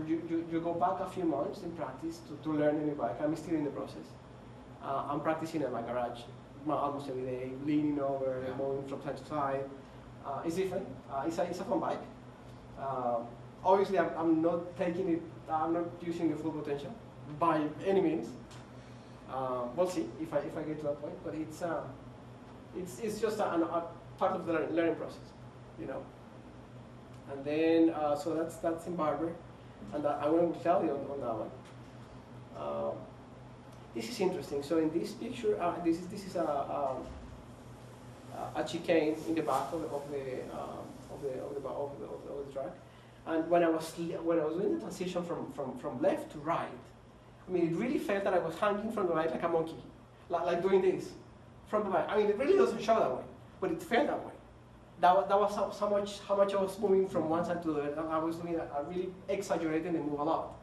go back a few months in practice to learn the bike. I'm still in the process. I'm practicing at my garage almost every day, leaning over, moving from side to side. It's different. It's a fun bike. Obviously, I'm not taking it. I'm not using the full potential by any means. We'll see if I get to that point. But it's just a part of the learning process, you know. And then so that's in Barber, and I want to tell you on that one. This is interesting. So in this picture, this is a chicane in the back of the track. And when I was doing the transition from left to right, it really felt that I was hanging from the bike like a monkey, like doing this from the bike. It really doesn't show that way, but it felt that way. That was how much I was moving from one side to the other. I was doing a really exaggerated and move a lot,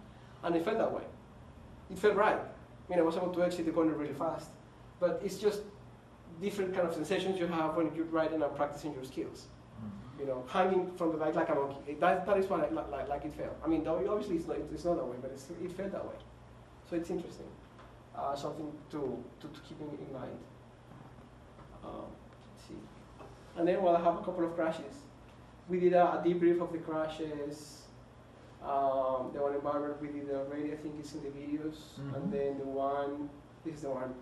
and it felt that way. It felt right. I was able to exit the corner really fast, but it's just different kind of sensations you have when you're riding and practicing your skills. Hanging from the bike like a monkey. That is what like it felt. Obviously it's not that way, but it felt that way. So it's interesting. Something to keep in mind. Let's see. And then I have a couple of crashes. We did a debrief of the crashes. The one in Barber we did already. I think it's in the videos. And then this is the one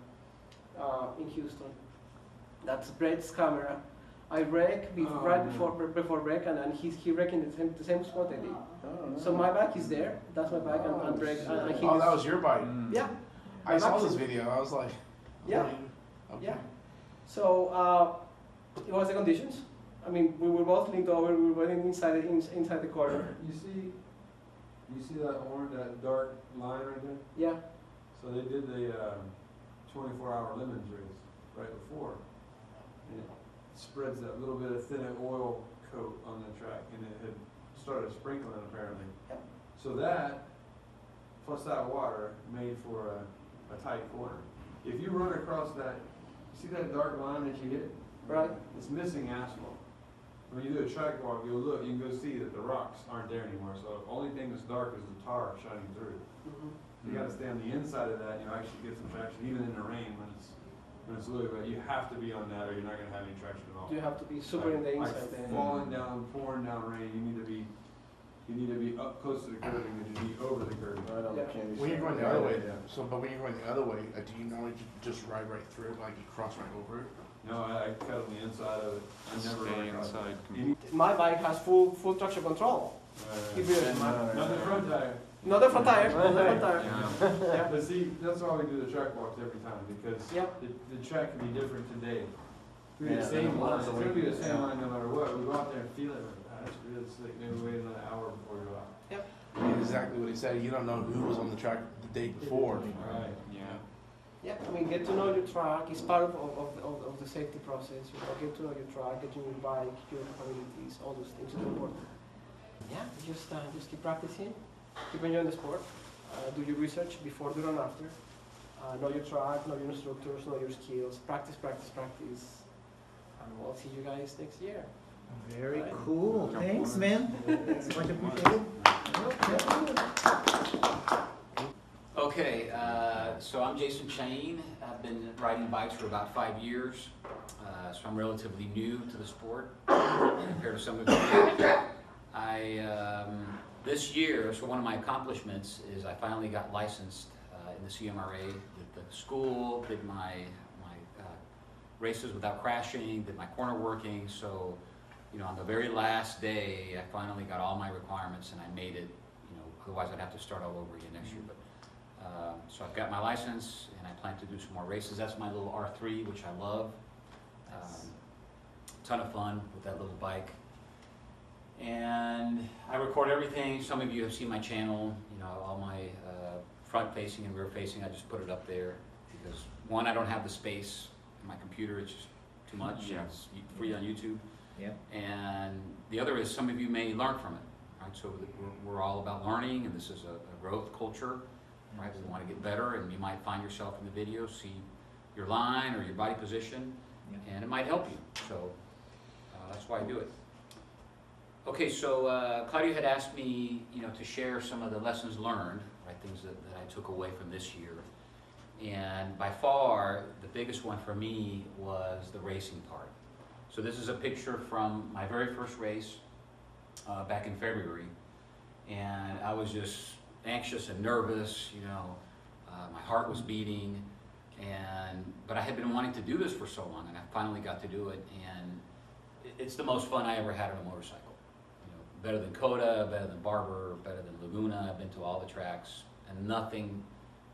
in Houston. That's Brett's camera. I wrecked right before wreck, and he wrecked in the same spot I did. So my bike is there. That's my bike, and Breck. And he that was your bike. Yeah. I saw this video. I was like, yeah. Okay. Yeah. So it was the conditions. We were both linked over. We were waiting inside the corner. You see that dark line right there? Yeah. So they did the 24-hour lemons race right before, and it spreads that little bit of thin oil coat on the track, and it had started sprinkling apparently. Yep. So that, plus that water, made for a tight corner. If you run across that, see that dark line that you hit? Right. It's missing asphalt. When you do a track walk, you'll look, you can go see that the rocks aren't there anymore. So the only thing that's dark is the tar shining through. You got to stay on the inside of that, and actually get some traction, even in the rain when it's really wet. You have to be on that, or you're not going to have any traction at all. You have to be super in the inside there. Falling down, pouring down rain, you need to be up close to the curving than you need over the curving. Right on the Yeah. candy When you're shop. going the other way, but when you're going the other way, do you normally just ride right through it, like you cross right over it? No, I cut on the inside of it. I never Stay run across inside. it. My bike has full traction control. Keep it- Not the front tire. Not the front tire. Not the front tire. Yeah. Yeah. But see, that's why we do the track walks every time, because Yep. the track can be different today. We Yeah, the same line, once it's a gonna be week, the same yeah. line no matter what. We go out there and feel it, that's really slick, maybe wait another hour before we go out. Exactly what he said. You don't know who was on the track the day before. Right. Yeah. Yeah, I mean, get to know your track is part of the safety process. You know, get to know your track, get to know your bike, your capabilities, all those things are important. Yeah, just keep practicing, keep enjoying the sport, do your research before, during, and after. Know your track, know your instructors, know your skills. Practice, practice, practice. And we'll see you guys next year. Very Right. cool. Thanks, man. It's much appreciated. Okay, so I'm Jason Chain. I've been riding bikes for about 5 years, so I'm relatively new to the sport compared to some of you. This year, so one of my accomplishments is I finally got licensed in the CMRA. Did the school, did my races without crashing, did my corner working. So, you know, on the very last day, I finally got all my requirements and I made it. You know, otherwise I'd have to start all over again next year. But so I've got my license and I plan to do some more races. That's my little R3, which I love. Ton of fun with that little bike. And I record everything. Some of you have seen my channel, you know, all my front facing and rear facing. I just put it up there because one, I don't have the space in my computer. It's just too much. Yeah. It's free on YouTube. Yeah. And the other is some of you may learn from it, right? So we're all about learning, and this is a growth culture, right? We want to get better, and you might find yourself in the video, see your line or your body position, Yeah. and it might help you. So that's why I do it. Okay, so Claudio had asked me, you know, to share some of the lessons learned, right? Things that I took away from this year. And by far, the biggest one for me was the racing part. So this is a picture from my very first race back in February. And I was just anxious and nervous, you know, my heart was beating. But I had been wanting to do this for so long, and I finally got to do it. And it's the most fun I ever had on a motorcycle. You know, better than Coda, better than Barber, better than Laguna. I've been to all the tracks, and nothing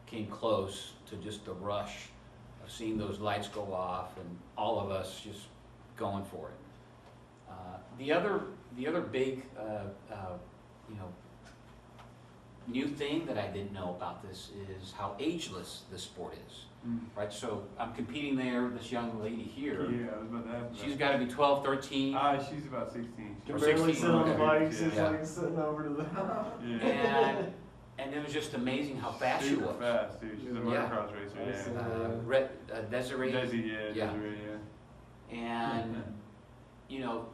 came close to just the rush of seeing those lights go off and all of us just going for it. The other big, you know, new thing that I didn't know about this is how ageless this sport is. Right, so I'm competing there. This young lady here, Yeah, I was about to ask she's that. got to be 12, 13. She's about 16. Or barely 16, sit on the okay. bike, she's Yeah. like sitting over to the. Yeah. And it was just amazing how fast she Super was. fast, dude. She's a Yeah. motocross racer, Desiree. Desi, yeah, Yeah. Desiree, yeah. And you know,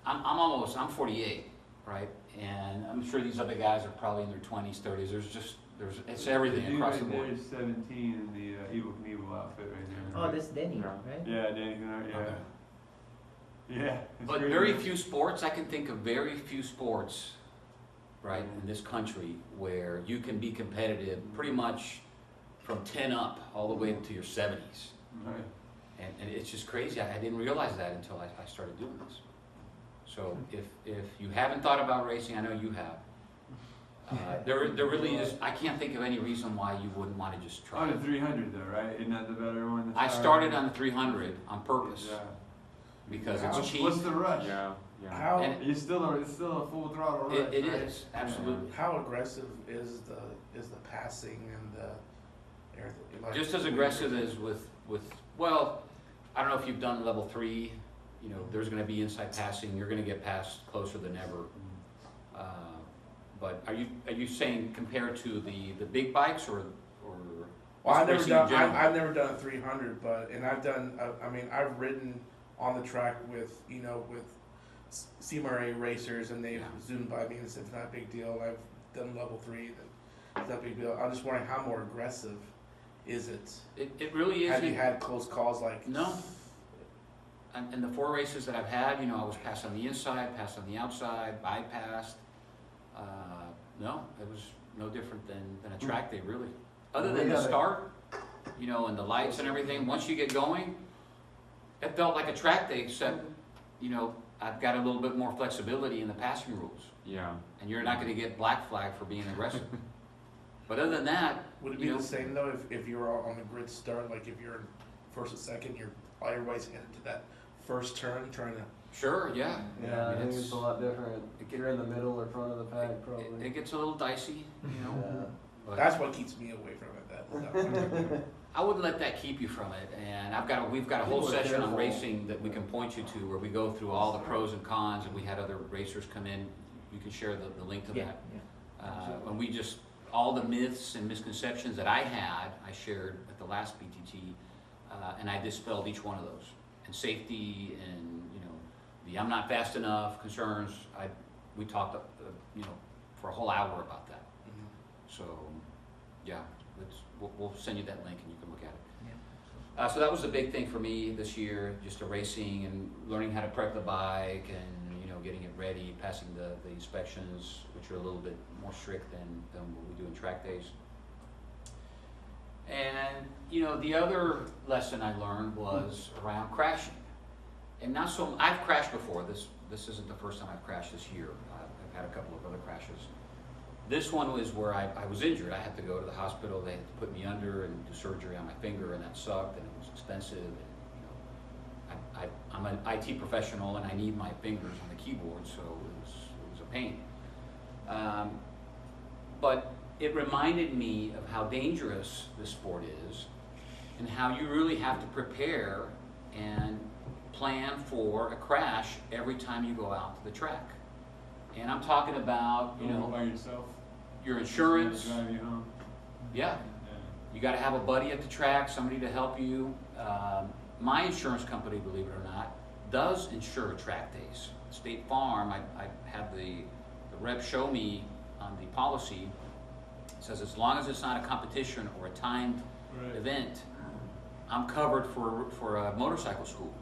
I'm 48, right? And I'm sure these other guys are probably in their 20s, 30s. It's everything dude across the right board. there is 17 in the Evil Knievel outfit right there. Oh, that's Denny, Yeah. right? Yeah, Danny Knievel, yeah. Okay. Yeah. it's But crazy, very man. few sports, I can think of very few sports, right, in this country where you can be competitive pretty much from 10 up all the way to your 70s. Right. And it's just crazy. I didn't realize that until I started doing this. So if you haven't thought about racing, I know you have. There really is, I can't think of any reason why you wouldn't want to just try On it. the 300 though, right? Isn't that the better one? I started on the 300 on purpose Yeah. because it's cheap. What's the rush? Yeah, yeah. How And It's still a full throttle rush. it right? is, absolutely. how aggressive is the passing and the everything? Like, Just as aggressive as with, well, I don't know if you've done level 3, you know, there's gonna be inside passing, you're gonna get past closer than ever. But are you saying compared to the big bikes or Well, I've never racing in done. general? I've never done a 300, and I've done. I mean, I've ridden on the track with with CMRA racers, and they've Yeah. zoomed by me and said it's not a big deal. I've done level 3, it's not a big deal. I'm just wondering how more aggressive is it? It really Have you isn't. had close calls like? No. And the 4 races that I've had, you know, I was passed on the inside, passed on the outside, bypassed. No, it was no different than a track day, really. Other than the start, you know, and the lights and everything, once you get going, it felt like a track day, except, you know, I've got a little bit more flexibility in the passing rules. Yeah. And you're not gonna get black flag for being aggressive. But other than that, Would it be you know, the same though if you were on the grid start, like if you're in first or second, you're all your ways into that first turn, trying to. sure, yeah. Yeah, I mean, think it's a lot different. If you're in the middle or front of the pack, probably. It gets a little dicey, you know. Yeah. But That's what keeps me away from it. That I wouldn't let that keep you from it, and we've got a whole People are session on careful. racing that we can point you to, where we go through all the pros and cons, and we had other racers come in. You can share the link to that. And we just, all the myths and misconceptions that I had, I shared at the last BTT, and I dispelled each one of those. And safety, and the I'm not fast enough concerns, we talked for a whole hour about that. So yeah, we'll send you that link and you can look at it. So that was a big thing for me this year, just the racing and learning how to prep the bike, and getting it ready, passing the inspections, which are a little bit more strict than what we do in track days. And the other lesson I learned was around crashing. And I've crashed before. This isn't the first time I've crashed this year. I've had a couple of other crashes. This one was where I was injured. I had to go to the hospital. They had to put me under and do surgery on my finger, and that sucked, and it was expensive. And, I'm an IT professional, and I need my fingers on the keyboard, so it was a pain. But it reminded me of how dangerous this sport is, and how you really have to prepare and plan for a crash every time you go out to the track. And I'm talking about, by yourself. your insurance. Drive you home. Yeah, you got to have a buddy at the track, somebody to help you. My insurance company, believe it or not, does insure track days. State Farm, I had the rep show me on the policy. It says as long as it's not a competition or a timed event, I'm covered for a motorcycle school.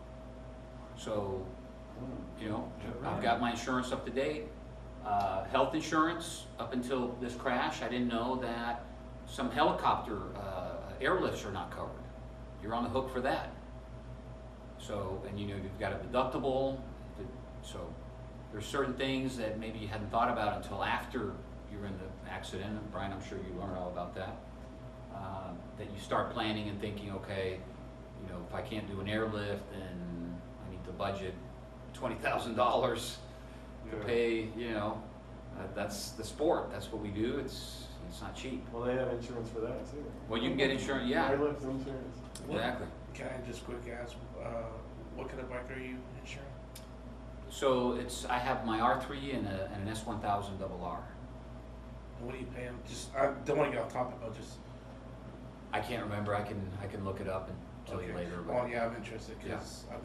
So, I've got my insurance up to date. Health insurance, up until this crash, I didn't know that some helicopter airlifts are not covered. You're on the hook for that. So, and you've got a deductible. So there's certain things that maybe you hadn't thought about until after you're in the accident. And Brian, I'm sure you learned all about that. That you start planning and thinking, okay, if I can't do an airlift, then I need to budget $20,000 to pay, that's the sport. That's what we do. It's not cheap. Well, they have insurance for that too. Well, you can get insurance, yeah. Airlift insurance. Exactly. Can I just quick ask, what kind of bike are you insuring? So I have my R3 and an S1000 RR. And what do you pay them? I don't want to get off topic, but just. I can't remember. I can look it up and tell you later. But Well, yeah, I'm interested because I've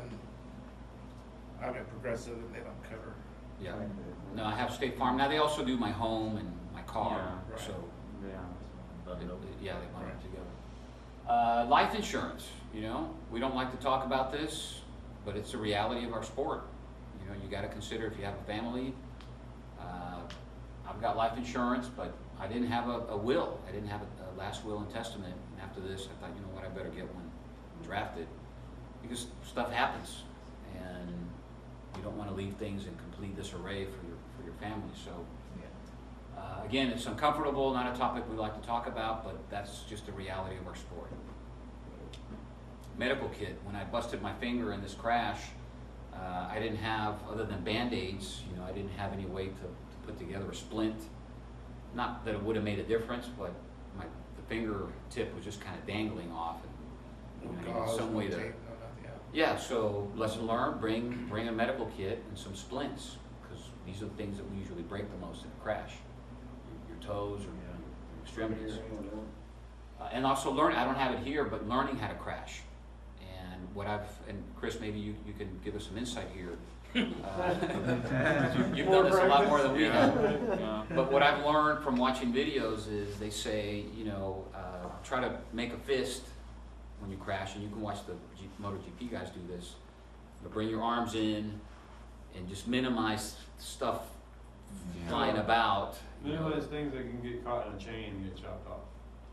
been Progressive and they don't cover. yeah. No, I have State Farm. Now they also do my home and my car. Yeah, right. So Yeah. they bundle it together. Life insurance. We don't like to talk about this, but it's a reality of our sport. You got to consider if you have a family. I've got life insurance, but I didn't have a will. I didn't have a last will and testament. And after this, I thought, I better get one drafted, because stuff happens, and you don't want to leave things in complete disarray for your family. So again, it's uncomfortable, not a topic we like to talk about, but that's just the reality of our sport. Medical kit. When I busted my finger in this crash, I didn't have, other than Band-Aids, I didn't have any way to put together a splint. Not that it would have made a difference, but the finger tip was just kind of dangling off. And, I needed some way to. Yeah, so lesson learned, bring a medical kit and some splints, because these are the things that we usually break the most in a crash. Your toes or your extremities. And also learn, I don't have it here, but learning how to crash. And Kris, maybe you can give us some insight here. You've done this a lot more than we have. Yeah. But what I've learned from watching videos is they say, try to make a fist when you crash, and you can watch the MotoGP guys do this. Bring your arms in and just minimize stuff flying about. Minimize things that can get caught in a chain and get chopped off.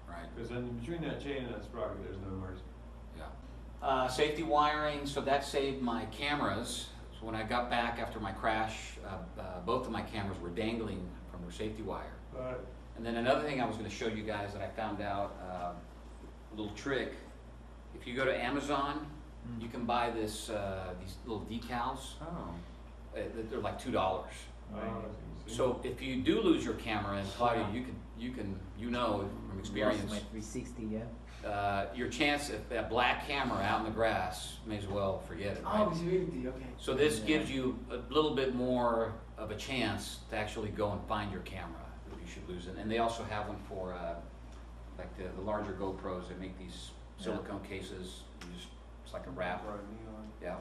Right. Because then between that chain and that sprocket, there's no mercy. Safety wiring, so that saved my cameras. So when I got back after my crash, both of my cameras were dangling from their safety wire. And then another thing I was going to show you guys that I found out, a little trick. If you go to Amazon, you can buy these little decals. Oh. They're like $2. So if you do lose your camera, and Claudio, you know from experience, Lost my 360, yeah. Your chance at that black camera out in the grass, may as well forget it, right? Oh, visibility, okay. So this gives you a little bit more of a chance to actually go and find your camera if you should lose it. And they also have them for like the larger GoPros. They make these silicone cases. It's like a wrap. Yeah.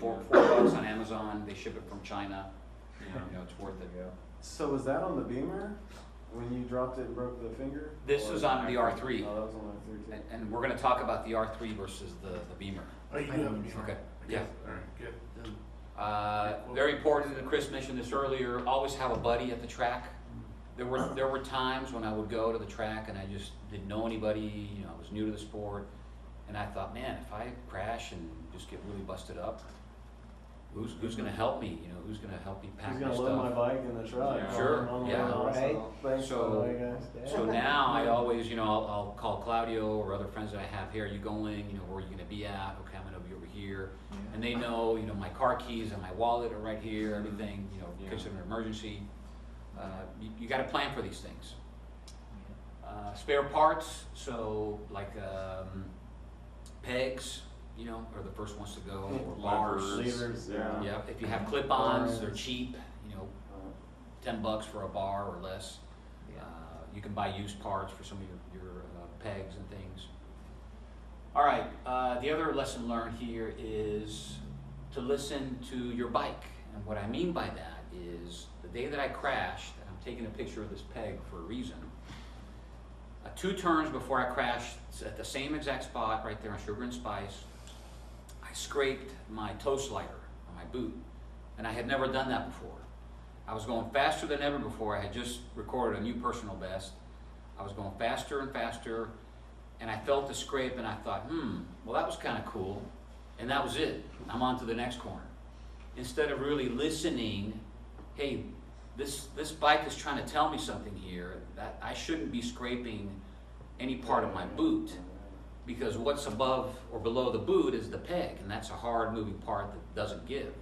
$4 on Amazon. They ship it from China. You know, it's worth it. So was that on the Beamer when you dropped it and broke the finger? This is on the R3. Oh, that was on the R3 too. And we're going to talk about the R3 versus the Beamer. Oh, you do have a Beamer. Okay. Yeah. All right, good. Very important, and Kris mentioned this earlier, always have a buddy at the track. There were times when I would go to the track and I just didn't know anybody, you know, I was new to the sport, and I thought, man, if I crash and just get really busted up, who's going to help me? You know, who's going to help me pack He's my gonna stuff? load my bike in the truck. Yeah. Sure, On the yeah. way home, Right. Thanks, So- by the way, guys. So now I always, you know, I'll call Claudio or other friends that I have here. Are you going? You know, where are you going to be at? Okay, I'm going to be over here. And they know, you know, my car keys and my wallet are right here, everything, you know, in case of an emergency. You got to plan for these things. Spare parts, so like pegs, you know, are the first ones to go, or bars. Levers, yeah. Yeah, if you have clip-ons, they're cheap, you know, $10 for a bar or less. You can buy used parts for some of your pegs and things. All right, the other lesson learned here is to listen to your bike. And what I mean by that is the day that I crashed, and I'm taking a picture of this peg for a reason, 2 turns before I crashed at the same exact spot right there on Sugar and Spice, I scraped my toe slider on my boot. And I had never done that before. I was going faster than ever before. I had just recorded a new personal best. I was going faster and faster, and I felt the scrape and I thought, well, that was kind of cool. And that was it. I'm on to the next corner. Instead of really listening, hey, this bike is trying to tell me something here, that I shouldn't be scraping any part of my boot, because what's above or below the boot is the peg, and that's a hard moving part that doesn't give.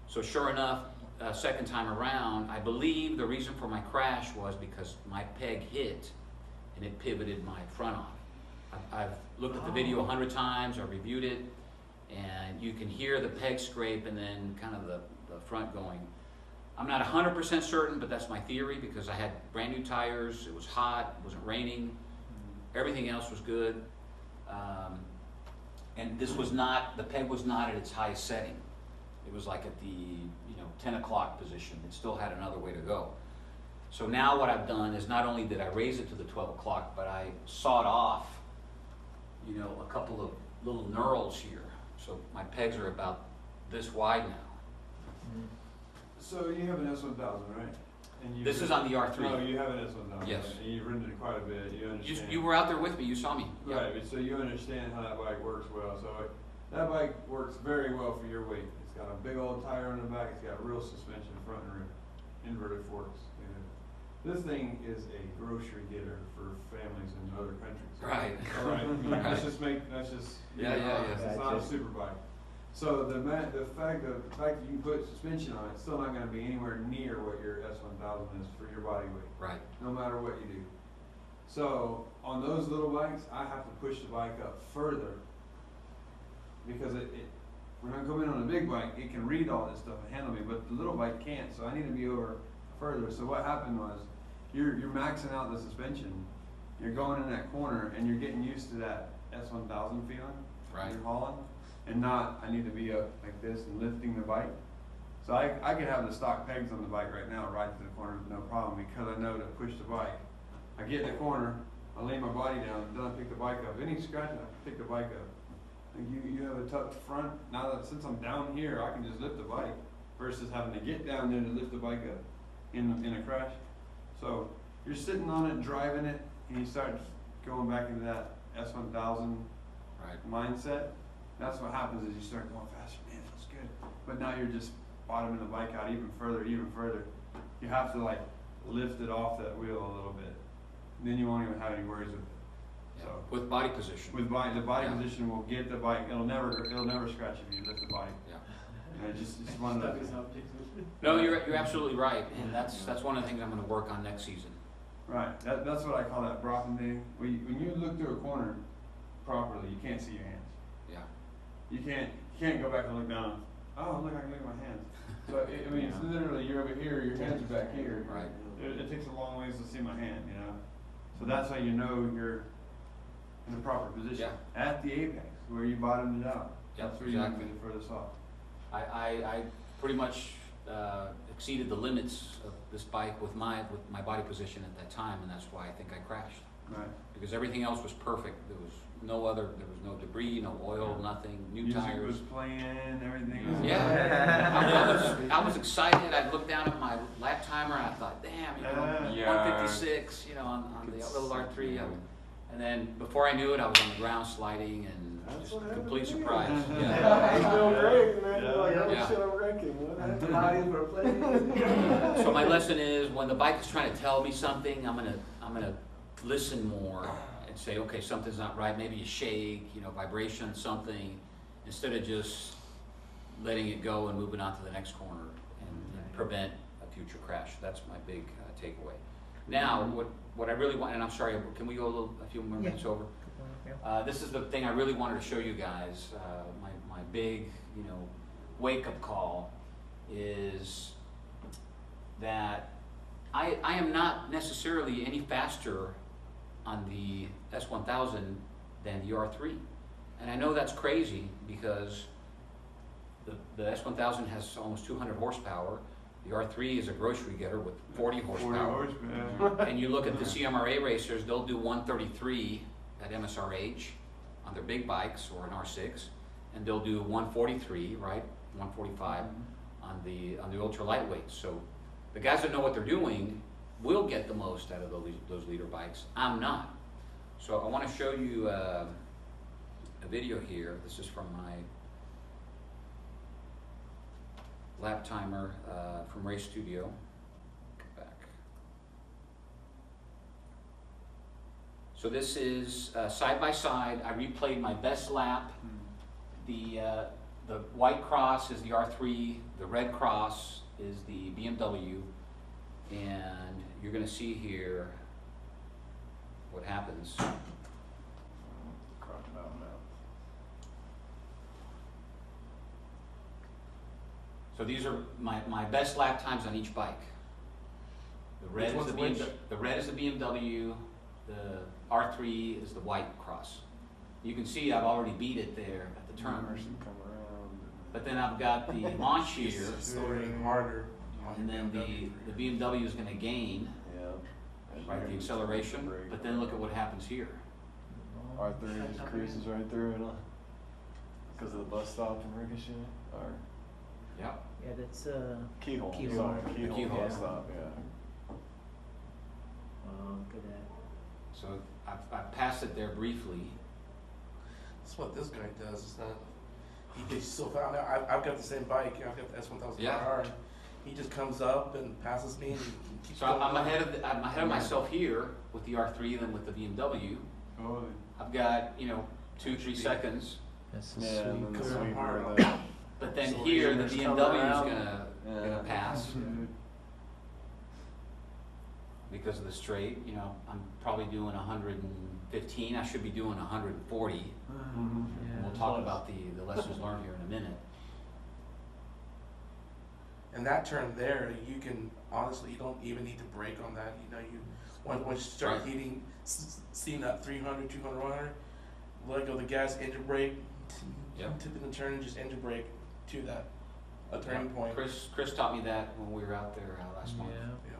So sure enough, second time around, I believe the reason for my crash was because my peg hit and it pivoted my front off. I've looked at the video 100 times, I've reviewed it, and you can hear the peg scrape and then kind of the front going. I'm not 100% certain, but that's my theory, because I had brand new tires, it was hot, it wasn't raining, everything else was good. And this was not, the peg was not at its highest setting. It was like at the 10 o'clock position. It still had another way to go. So now what I've done is not only did I raise it to the 12 o'clock, but I sawed off, a couple of little knurls here. So my pegs are about this wide now. So you have an S1000, right? And This is on the R3. No, you have an S1000. Yes. And you've ridden it quite a bit. You understand. You were out there with me, you saw me. Yeah. Right, so you understand how that bike works well. So that bike works very well for your weight. It's got a big old tire on the back. It's got real suspension front and rear, inverted forks. This thing is a grocery getter for families in other countries. Right. All right. Let's just Yeah. It's not a super bike. So the fact that you can put suspension on it, it's still not going to be anywhere near what your S1000 is for your body weight. Right. No matter what you do. So on those little bikes, I have to push the bike up further, because when I come in on a big bike, it can read all this stuff and handle me, but the little bike can't. So I need to be over further. So what happened was, you're maxing out the suspension. You're going in that corner and you're getting used to that S1000 feeling. Right. You're hauling, and not, I need to be up like this and lifting the bike. So I could have the stock pegs on the bike right now, right to the corner, no problem, because I know to push the bike. I get in the corner, I lay my body down, then I pick the bike up. Any scratching, I pick the bike up. And you have a tucked front. Now that since I'm down here, I can just lift the bike versus having to get down there to lift the bike up in a crash. So you're sitting on it, driving it, and you start going back into that S1000 mindset. That's what happens is you start going faster. Man, it feels good. But now you're just bottoming the bike out even further. You have to lift it off that wheel a little bit. And then you won't even have any worries with it. So With body position. the body position will get the bike. It'll never scratch if you lift the bike. Yeah. Just one of those. No, you're absolutely right, and that's one of the things I'm going to work on next season. Right. That's what I call that Brocken thing. When you look through a corner properly, you can't see your hands. Yeah. You can't go back and look down. Oh, look, I can look at my hands. So I mean, it's literally you're over here, your hands are back here. Right. It takes a long ways to see my hand, you know. So that's how you know you're in the proper position at the apex where you bottomed it out. Yep, That's where you want to be the furthest off. I pretty much exceeded the limits of this bike with my body position at that time, and that's why I think I crashed. Right. Because everything else was perfect. There was no debris, no oil, nothing, new Music tires. was playing, everything was. Yeah. I was excited. I looked down at my lap timer and I thought, damn, 156, on the little R3. And then before I knew it, I was on the ground sliding and just complete surprise. I feel great, man. Yeah. Like, oh Yeah. shit, I'm wrecking. What happened? Lying for play. So my lesson is when the bike is trying to tell me something, I'm gonna listen more and say, okay, something's not right. Maybe a shake, vibration, something, instead of just letting it go and moving on to the next corner and prevent a future crash. That's my big takeaway. Now, what I really want, and I'm sorry, can we go a few more minutes over? This is the thing I really wanted to show you guys. My big, wake-up call is that I am not necessarily any faster on the S1000 than the R3. And I know that's crazy because the S1000 has almost 200 horsepower. The R3 is a grocery getter with 40 horsepower. And you look at the CMRA racers, they'll do 133 at MSRH on their big bikes or an R6, and they'll do 143, right? 145 on the ultra lightweights. So the guys that know what they're doing will get the most out of those leader bikes. I'm not. So I want to show you a video here. This is from my lap timer from Race Studio. Go back. So this is side by side. I replayed my best lap. The white cross is the R3. The red cross is the BMW. And you're going to see here what happens. So these are my best lap times on each bike. The red is the BMW, the R3 is the white cross. You can see I've already beat it there at the turn. But then I've got the launch here, Storing harder. and then the BMW is going to gain, right, the acceleration. But then look at what happens here. R3 just cruises right through it, because of the bus stop and ricochet. Or Yep. Yeah, that's keyhole. Keyhole. Sorry, Keyhole, keyhole yeah. bus stop. Yeah. look at that. So I've passed it there briefly. That's what this guy does. It's not. He just so found out. I've got the same bike. I've got the S1000 Yeah. RR. He just comes up and passes me. And keeps So going I'm up. ahead of myself here with the R3 than with the BMW. Oh, I've got 2-3 seconds, That's Yeah, and then the Cause sweep hard. where the but then So here the just come BMW is around. gonna pass because of the straight. I'm probably doing 115. I should be doing 140. And we'll talk about the lessons learned here in a minute. And that turn there, you can honestly, you don't even need to brake on that. Once you start Right. hitting, seeing that 300, 200, 100, let go of the gas, engine brake, Yep. tip in the turn, just engine brake to that a turning point. Chris taught me that when we were out there last month. Yeah. Yeah.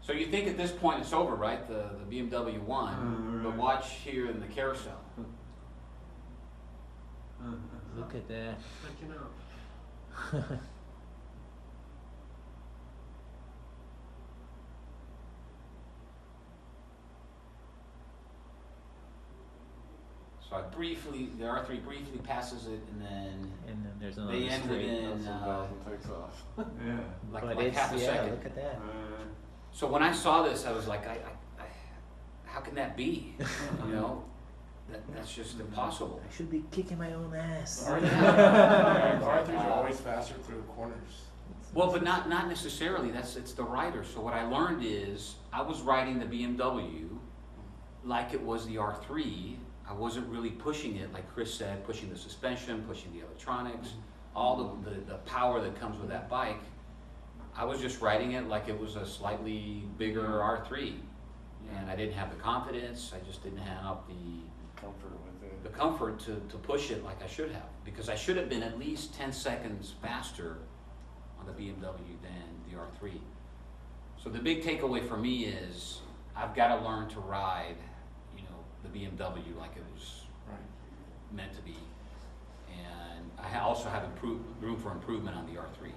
So you think at this point it's over, right? The BMW won, but Right. watch here in the carousel. Look at that. So the R3 briefly passes it, and then And then there's another they end straight. within takes off. yeah. like But like it's, half a yeah, second. look at that. So when I saw this, I was like, how can that be? that's just impossible. I should be kicking my own ass. R3s are always faster through corners. Well, but not necessarily. It's the rider. So what I learned is I was riding the BMW like it was the R3. I wasn't really pushing it, like Kris said, pushing the suspension, pushing the electronics, all the power that comes with that bike. I was just riding it like it was a slightly bigger R3. And I didn't have the confidence. I just didn't have the comfort to push it like I should have, because I should have been at least 10 seconds faster on the BMW than the R3. So the big takeaway for me is I've got to learn to ride, the BMW like it was meant to be, and I also have room for improvement on the R3.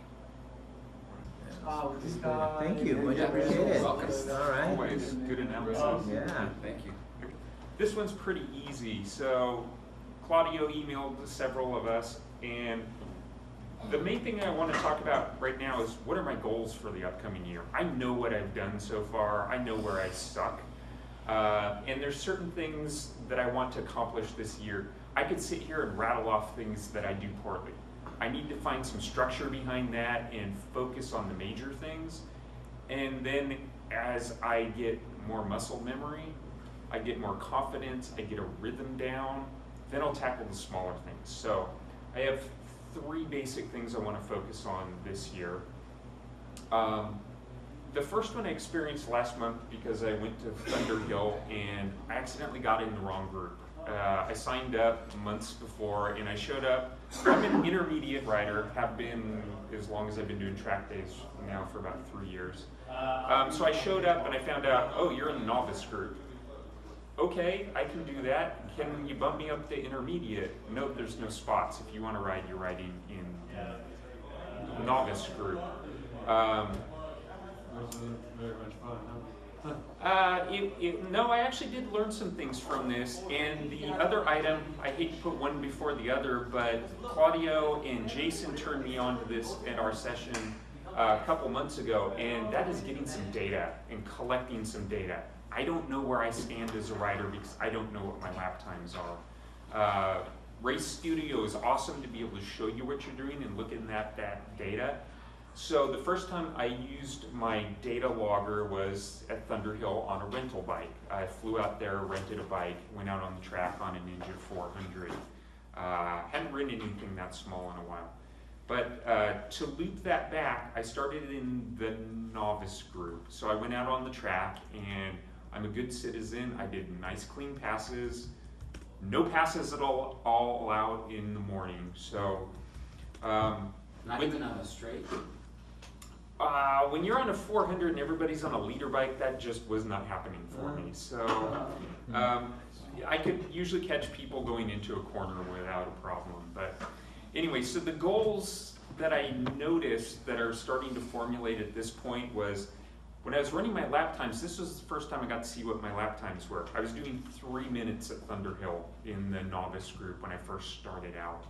This guy. Thank you, much Yeah, appreciated. you're welcome. All right. Always good analysis. Yeah. Thank you. This one's pretty easy. So Claudio emailed several of us, and the main thing I want to talk about right now is what are my goals for the upcoming year. I know what I've done so far. I know where I suck. And there's certain things that I want to accomplish this year. I could sit here and rattle off things that I do poorly. I need to find some structure behind that and focus on the major things. And then as I get more muscle memory, I get more confidence, I get a rhythm down, then I'll tackle the smaller things. So I have 3 basic things I want to focus on this year. The first one I experienced last month because I went to Thunderhill and I accidentally got in the wrong group. I signed up months before and I showed up. I'm an intermediate rider, have been as long as I've been doing track days now for about 3 years. So I showed up and I found out, oh, you're in the novice group. Okay, I can do that. Can you bump me up to intermediate? Nope, there's no spots. If you want to ride, you're riding in the novice group. Wasn't very much fun, huh? No, I actually did learn some things from this, and the other item, I hate to put one before the other, but Claudio and Jason turned me on to this at our session a couple months ago, and that is getting some data and collecting some data. I don't know where I stand as a rider because I don't know what my lap times are. Race Studio is awesome to be able to show you what you're doing and look at that data. So the first time I used my data logger was at Thunderhill on a rental bike. I flew out there, rented a bike, went out on the track on a Ninja 400. Hadn't ridden anything that small in a while. But to loop that back, I started in the novice group. So I went out on the track and I'm a good citizen. I did nice clean passes. No passes at all allowed in the morning. So Not even on a straight. when you're on a 400 and everybody's on a leader bike, that just was not happening for me. So I could usually catch people going into a corner without a problem. But anyway, so the goals that I noticed that are starting to formulate at this point was when I was running my lap times, this was the first time I got to see what my lap times were. I was doing 3 minutes at Thunderhill in the novice group when I first started out.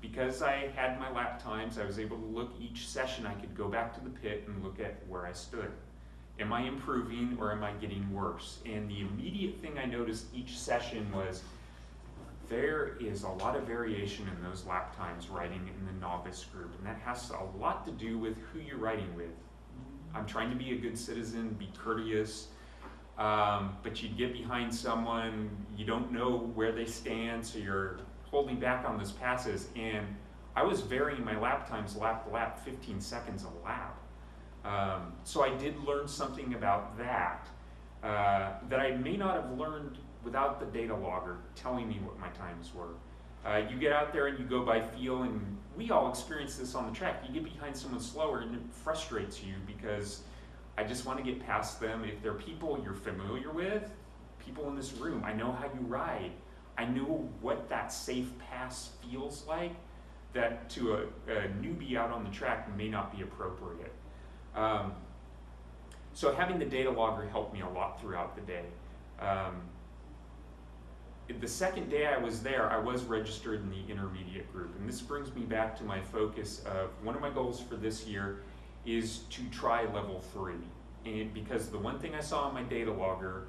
Because I had my lap times, I was able to look each session, I could go back to the pit and look at where I stood. Am I improving or am I getting worse? And the immediate thing I noticed each session was there is a lot of variation in those lap times riding in the novice group, and that has a lot to do with who you're riding with. I'm trying to be a good citizen, be courteous, but you get behind someone, you don't know where they stand, so you're holding back on those passes, and I was varying my lap times lap to lap, 15 seconds a lap. So I did learn something about that that I may not have learned without the data logger telling me what my times were. You get out there and you go by feel, and we all experience this on the track. You get behind someone slower and it frustrates you because I just want to get past them. If they're people you're familiar with, people in this room, I know how you ride. I know what that safe pass feels like that to a newbie out on the track may not be appropriate. So having the data logger helped me a lot throughout the day. The second day I was there, I was registered in the intermediate group, and this brings me back to my focus of one of my goals for this year is to try level 3. And because the one thing I saw on my data logger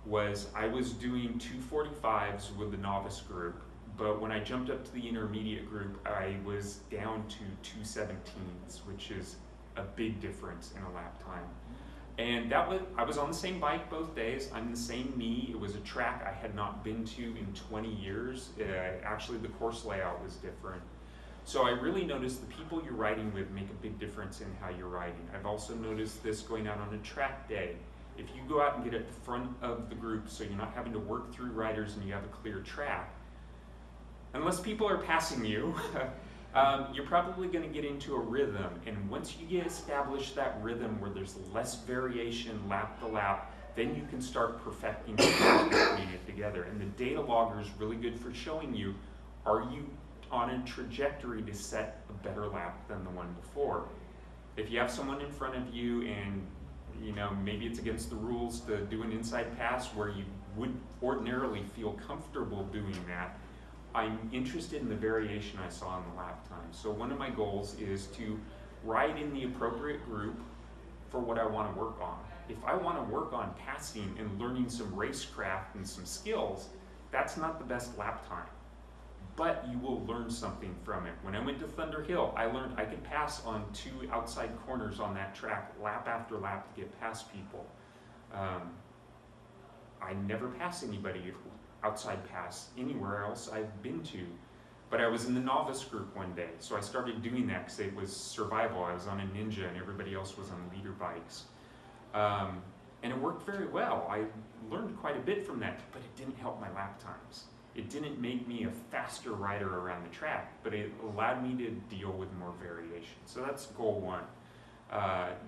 was I was doing 245s with the novice group, but when I jumped up to the intermediate group, I was down to 217s, which is a big difference in a lap time. And I was on the same bike both days. I'm the same me. It was a track I had not been to in 20 years. Actually, the course layout was different. So I really noticed the people you're riding with make a big difference in how you're riding. I've also noticed this going out on a track day. If you go out and get at the front of the group so you're not having to work through riders and you have a clear track, unless people are passing you, you're probably going to get into a rhythm. And once you get established that rhythm where there's less variation lap to lap, then you can start perfecting putting it together. And the data logger is really good for showing you, are you on a trajectory to set a better lap than the one before? If you have someone in front of you and maybe it's against the rules to do an inside pass where you would ordinarily feel comfortable doing that, I'm interested in the variation I saw in the lap time. So one of my goals is to ride in the appropriate group for what I want to work on. If I want to work on passing and learning some racecraft and some skills, that's not the best lap time. But you will learn something from it. When I went to Thunder Hill, I learned I could pass on 2 outside corners on that track lap after lap to get past people. I never pass anybody outside pass anywhere else I've been to. But I was in the novice group one day, so I started doing that because it was survival. I was on a Ninja and everybody else was on leader bikes. And it worked very well. I learned quite a bit from that, but it didn't help my lap times. It didn't make me a faster rider around the track, but it allowed me to deal with more variation. So that's goal 1.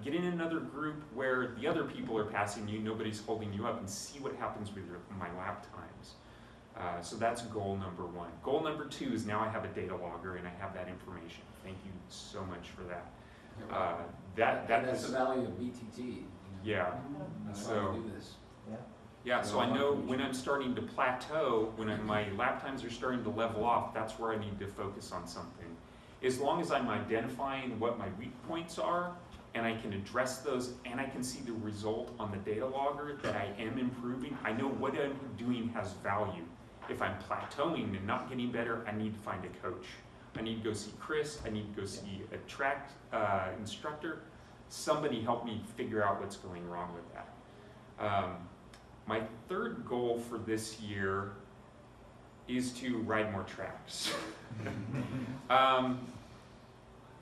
Get in another group where the other people are passing you, nobody's holding you up, and see what happens with my lap times. So that's goal number 1. Goal number 2 is now I have a data logger and I have that information. Thank you so much for that. That's the value of BTT. Yeah. That's why we do this. Yeah, so I know when I'm starting to plateau, when my lap times are starting to level off, that's where I need to focus on something. As long as I'm identifying what my weak points are, and I can address those, and I can see the result on the data logger that I am improving, I know what I'm doing has value. If I'm plateauing and not getting better, I need to find a coach. I need to go see Kris, I need to go see a track instructor. Somebody help me figure out what's going wrong with that. My third goal for this year is to ride more tracks. I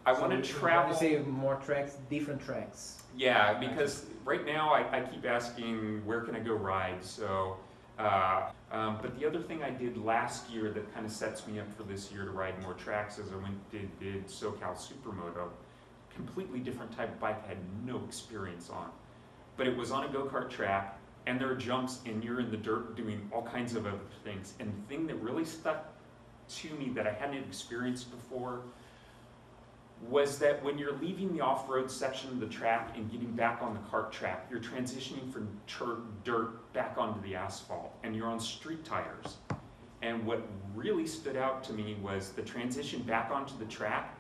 want to travel. You say more tracks, different tracks. Yeah, because right now I keep asking where can I go ride. So, but the other thing I did last year that kind of sets me up for this year to ride more tracks is I went did SoCal Supermoto, completely different type of bike I had no experience on, but it was on a go-kart track. And there are jumps and you're in the dirt doing all kinds of other things. And the thing that really stuck to me that I hadn't experienced before was that when you're leaving the off-road section of the track and getting back on the kart track, you're transitioning from dirt back onto the asphalt and you're on street tires. And what really stood out to me was the transition back onto the track.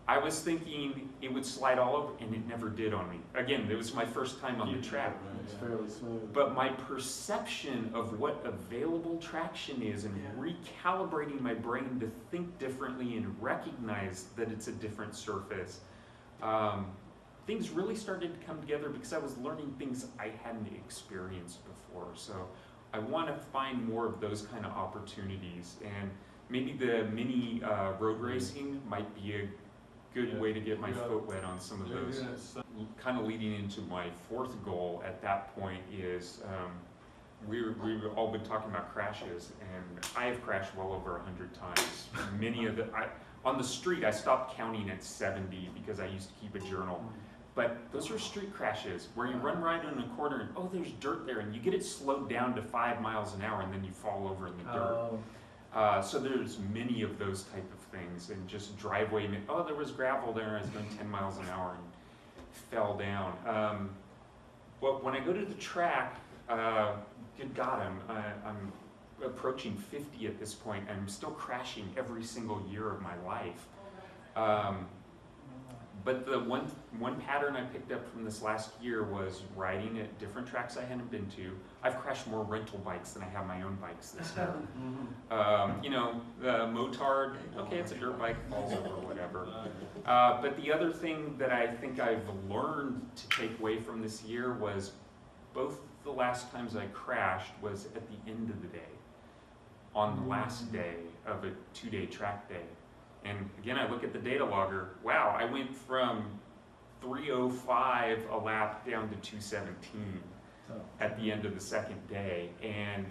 I was thinking it would slide all over, and it never did on me. Again, it was my first time on the track. It's fairly smooth. But my perception of what available traction is and recalibrating my brain to think differently and recognize that it's a different surface, things really started to come together because I was learning things I hadn't experienced before. So I want to find more of those kind of opportunities. And maybe the mini road racing might be a good way to get my foot wet on some of those. Kind of leading into my 4th goal at that point is we've all been talking about crashes, and I have crashed well over 100 times. Many of on the street I stopped counting at 70 because I used to keep a journal. But those are street crashes where you run right in a corner and oh, there's dirt there, and you get it slowed down to 5 miles an hour and then you fall over in the dirt. So there's many of those type of things, and just driveway, oh, there was gravel there, I was going 10 miles an hour and fell down. But when I go to the track, good God, I'm approaching 50 at this point, and I'm still crashing every single year of my life. But the one pattern I picked up from this last year was riding at different tracks I hadn't been to. I've crashed more rental bikes than I have my own bikes this year. You know, the motard, okay, it's a dirt bike, falls over, whatever. But the other thing that I think I've learned to take away from this year was both the last times I crashed was at the end of the day, on the last day of a 2-day track day. And again, I look at the data logger, wow, I went from 305 a lap down to 217 at the end of the second day. And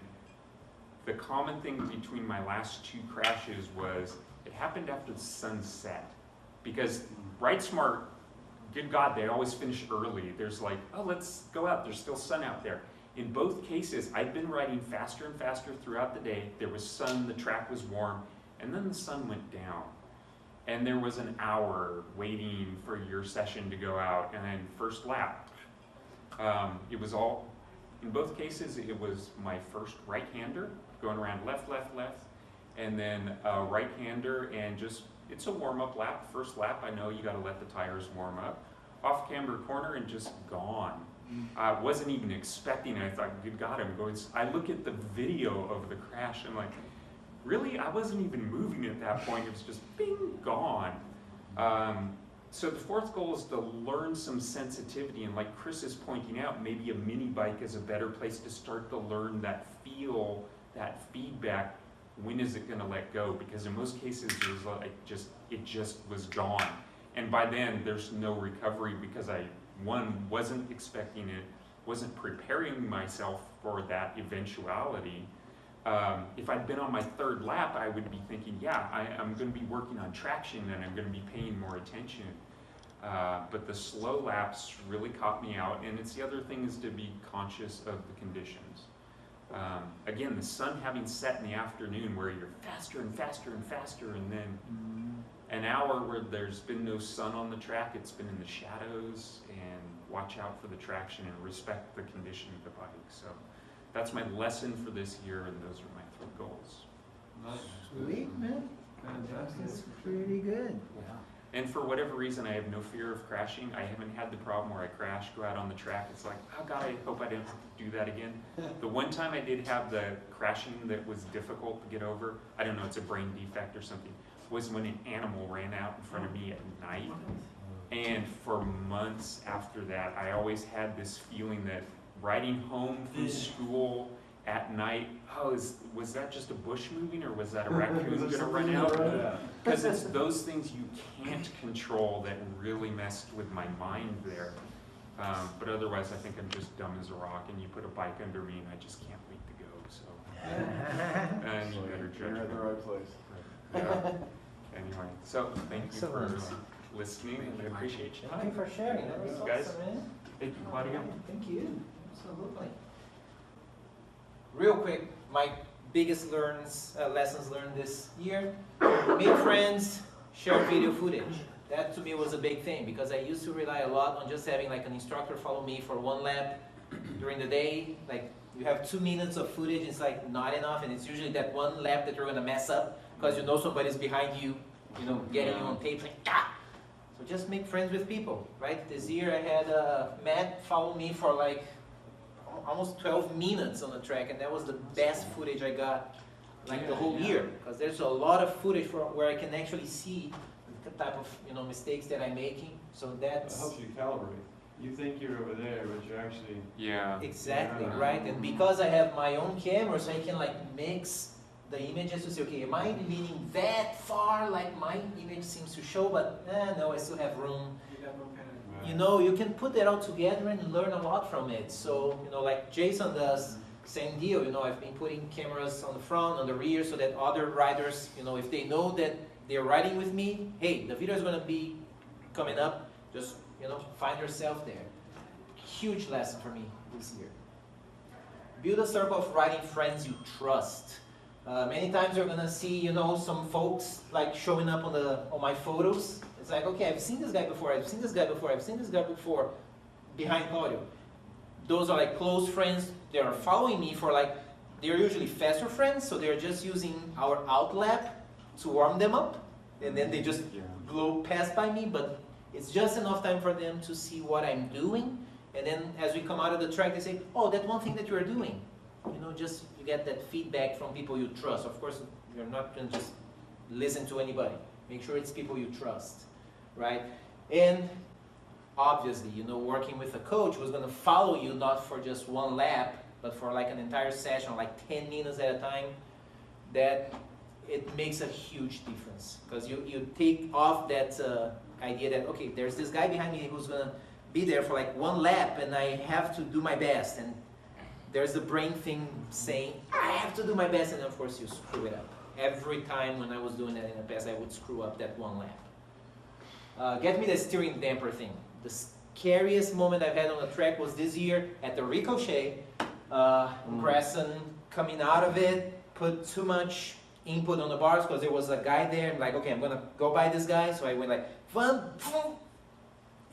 the common thing between my last 2 crashes was it happened after the sun set. Because Ride Smart, good God, they always finish early. There's like, oh, let's go out, there's still sun out there. In both cases, I'd been riding faster and faster throughout the day. There was sun, the track was warm, and then the sun went down. And there was an hour waiting for your session to go out, and then first lap. It was all, in both cases, it was my first right-hander, going around left, left, left, and then a right-hander, and just, it's a warm-up lap. First lap, I know you gotta let the tires warm up. Off-camber corner and just gone. I wasn't even expecting it. I thought, good God, I'm going, I look at the video of the crash, I'm like, really, I wasn't even moving at that point. It was just bing, gone. So the fourth goal is to learn some sensitivity, and like Kris is pointing out, maybe a mini bike is a better place to start to learn that feel, that feedback. When is it going to let go? Because in most cases, it was like it just was gone, and by then there's no recovery because I wasn't expecting it, wasn't preparing myself for that eventuality. If I'd been on my third lap, I would be thinking, yeah, I'm going to be working on traction and I'm going to be paying more attention. But the slow laps really caught me out, and it's the other thing is to be conscious of the conditions. Again, the sun having set in the afternoon where you're faster and faster and faster, and then an hour where there's been no sun on the track, it's been in the shadows, and watch out for the traction and respect the condition of the bike. So that's my lesson for this year, and those are my 3 goals. Sweet, man. Fantastic. That's pretty good. And for whatever reason, I have no fear of crashing. I haven't had the problem where I crash, go out on the track. It's like, oh God, I hope I didn't do that again. The one time I did have the crashing that was difficult to get over, I don't know, it's a brain defect or something, was when an animal ran out in front of me at night. And for months after that, I always had this feeling that riding home from school at night, oh, was that just a bush moving, or was that a raccoon going to run out? Because it's those things you can't control that really messed with my mind there. But otherwise, I think I'm just dumb as a rock, and you put a bike under me, and I just can't wait to go. So I need better You're judgment. at the right place. Yeah. Anyway, so thank you for listening, and I appreciate you. Thank you for sharing. That was Guys. awesome, man. Thank you, Claudio. Thank you. Absolutely. Real quick, my biggest lessons learned this year: make friends, share video footage. That to me was a big thing, because I used to rely a lot on just having like an instructor follow me for 1 lap during the day. Like you have 2 minutes of footage, it's like not enough, and it's usually that 1 lap that you're gonna mess up because you know somebody's behind you, you know, getting you on tape. Like, ah! So just make friends with people, right? This year I had Matt follow me for like almost 12 minutes on the track, and that was the best footage I got like the whole year, because there's a lot of footage where I can actually see the type of mistakes that I'm making. So It that's helps you calibrate. You think you're over there, but you're actually. Yeah. exactly Yeah. right. And because I have my own camera, so I can like mix the images to say, okay, am I leaning that far like my image seems to show, but no, I still have room. You know, you can put that all together and learn a lot from it. So, like Jason does, same deal. I've been putting cameras on the front, on the rear, so that other riders, if they know that they're riding with me, hey, the video is going to be coming up, just, find yourself there. Huge lesson for me this year. Build a circle of riding friends you trust. Many times you're going to see, some folks like showing up on my photos. It's like, okay, I've seen this guy before, I've seen this guy before, I've seen this guy before, behind Claudio. Those are like close friends. They are following me for like, they're usually faster friends, so they're just using our outlap to warm them up, and then they just blow past by me, but It's just enough time for them to see what I'm doing, and then as we come out of the track, they say, oh, that one thing that you're doing. You know, just you get that feedback from people you trust. Of course, you're not going to just listen to anybody. Make sure it's people you trust, right? And obviously, you know, working with a coach who's going to follow you not for just one lap, but for like an entire session, like 10 minutes at a time, that it makes a huge difference. Because you take off that idea that, okay, there's this guy behind me who's going to be there for like one lap and I have to do my best. And there's the brain thing saying, I have to do my best, and then of course you screw it up. Every time when I was doing that in the past, I would screw up that one lap. Get me the steering damper thing. The scariest moment I've had on the track was this year at the Ricochet. Crescent coming out of it, put too much input on the bars because there was a guy there. I'm like, okay, I'm gonna go by this guy. So I went like,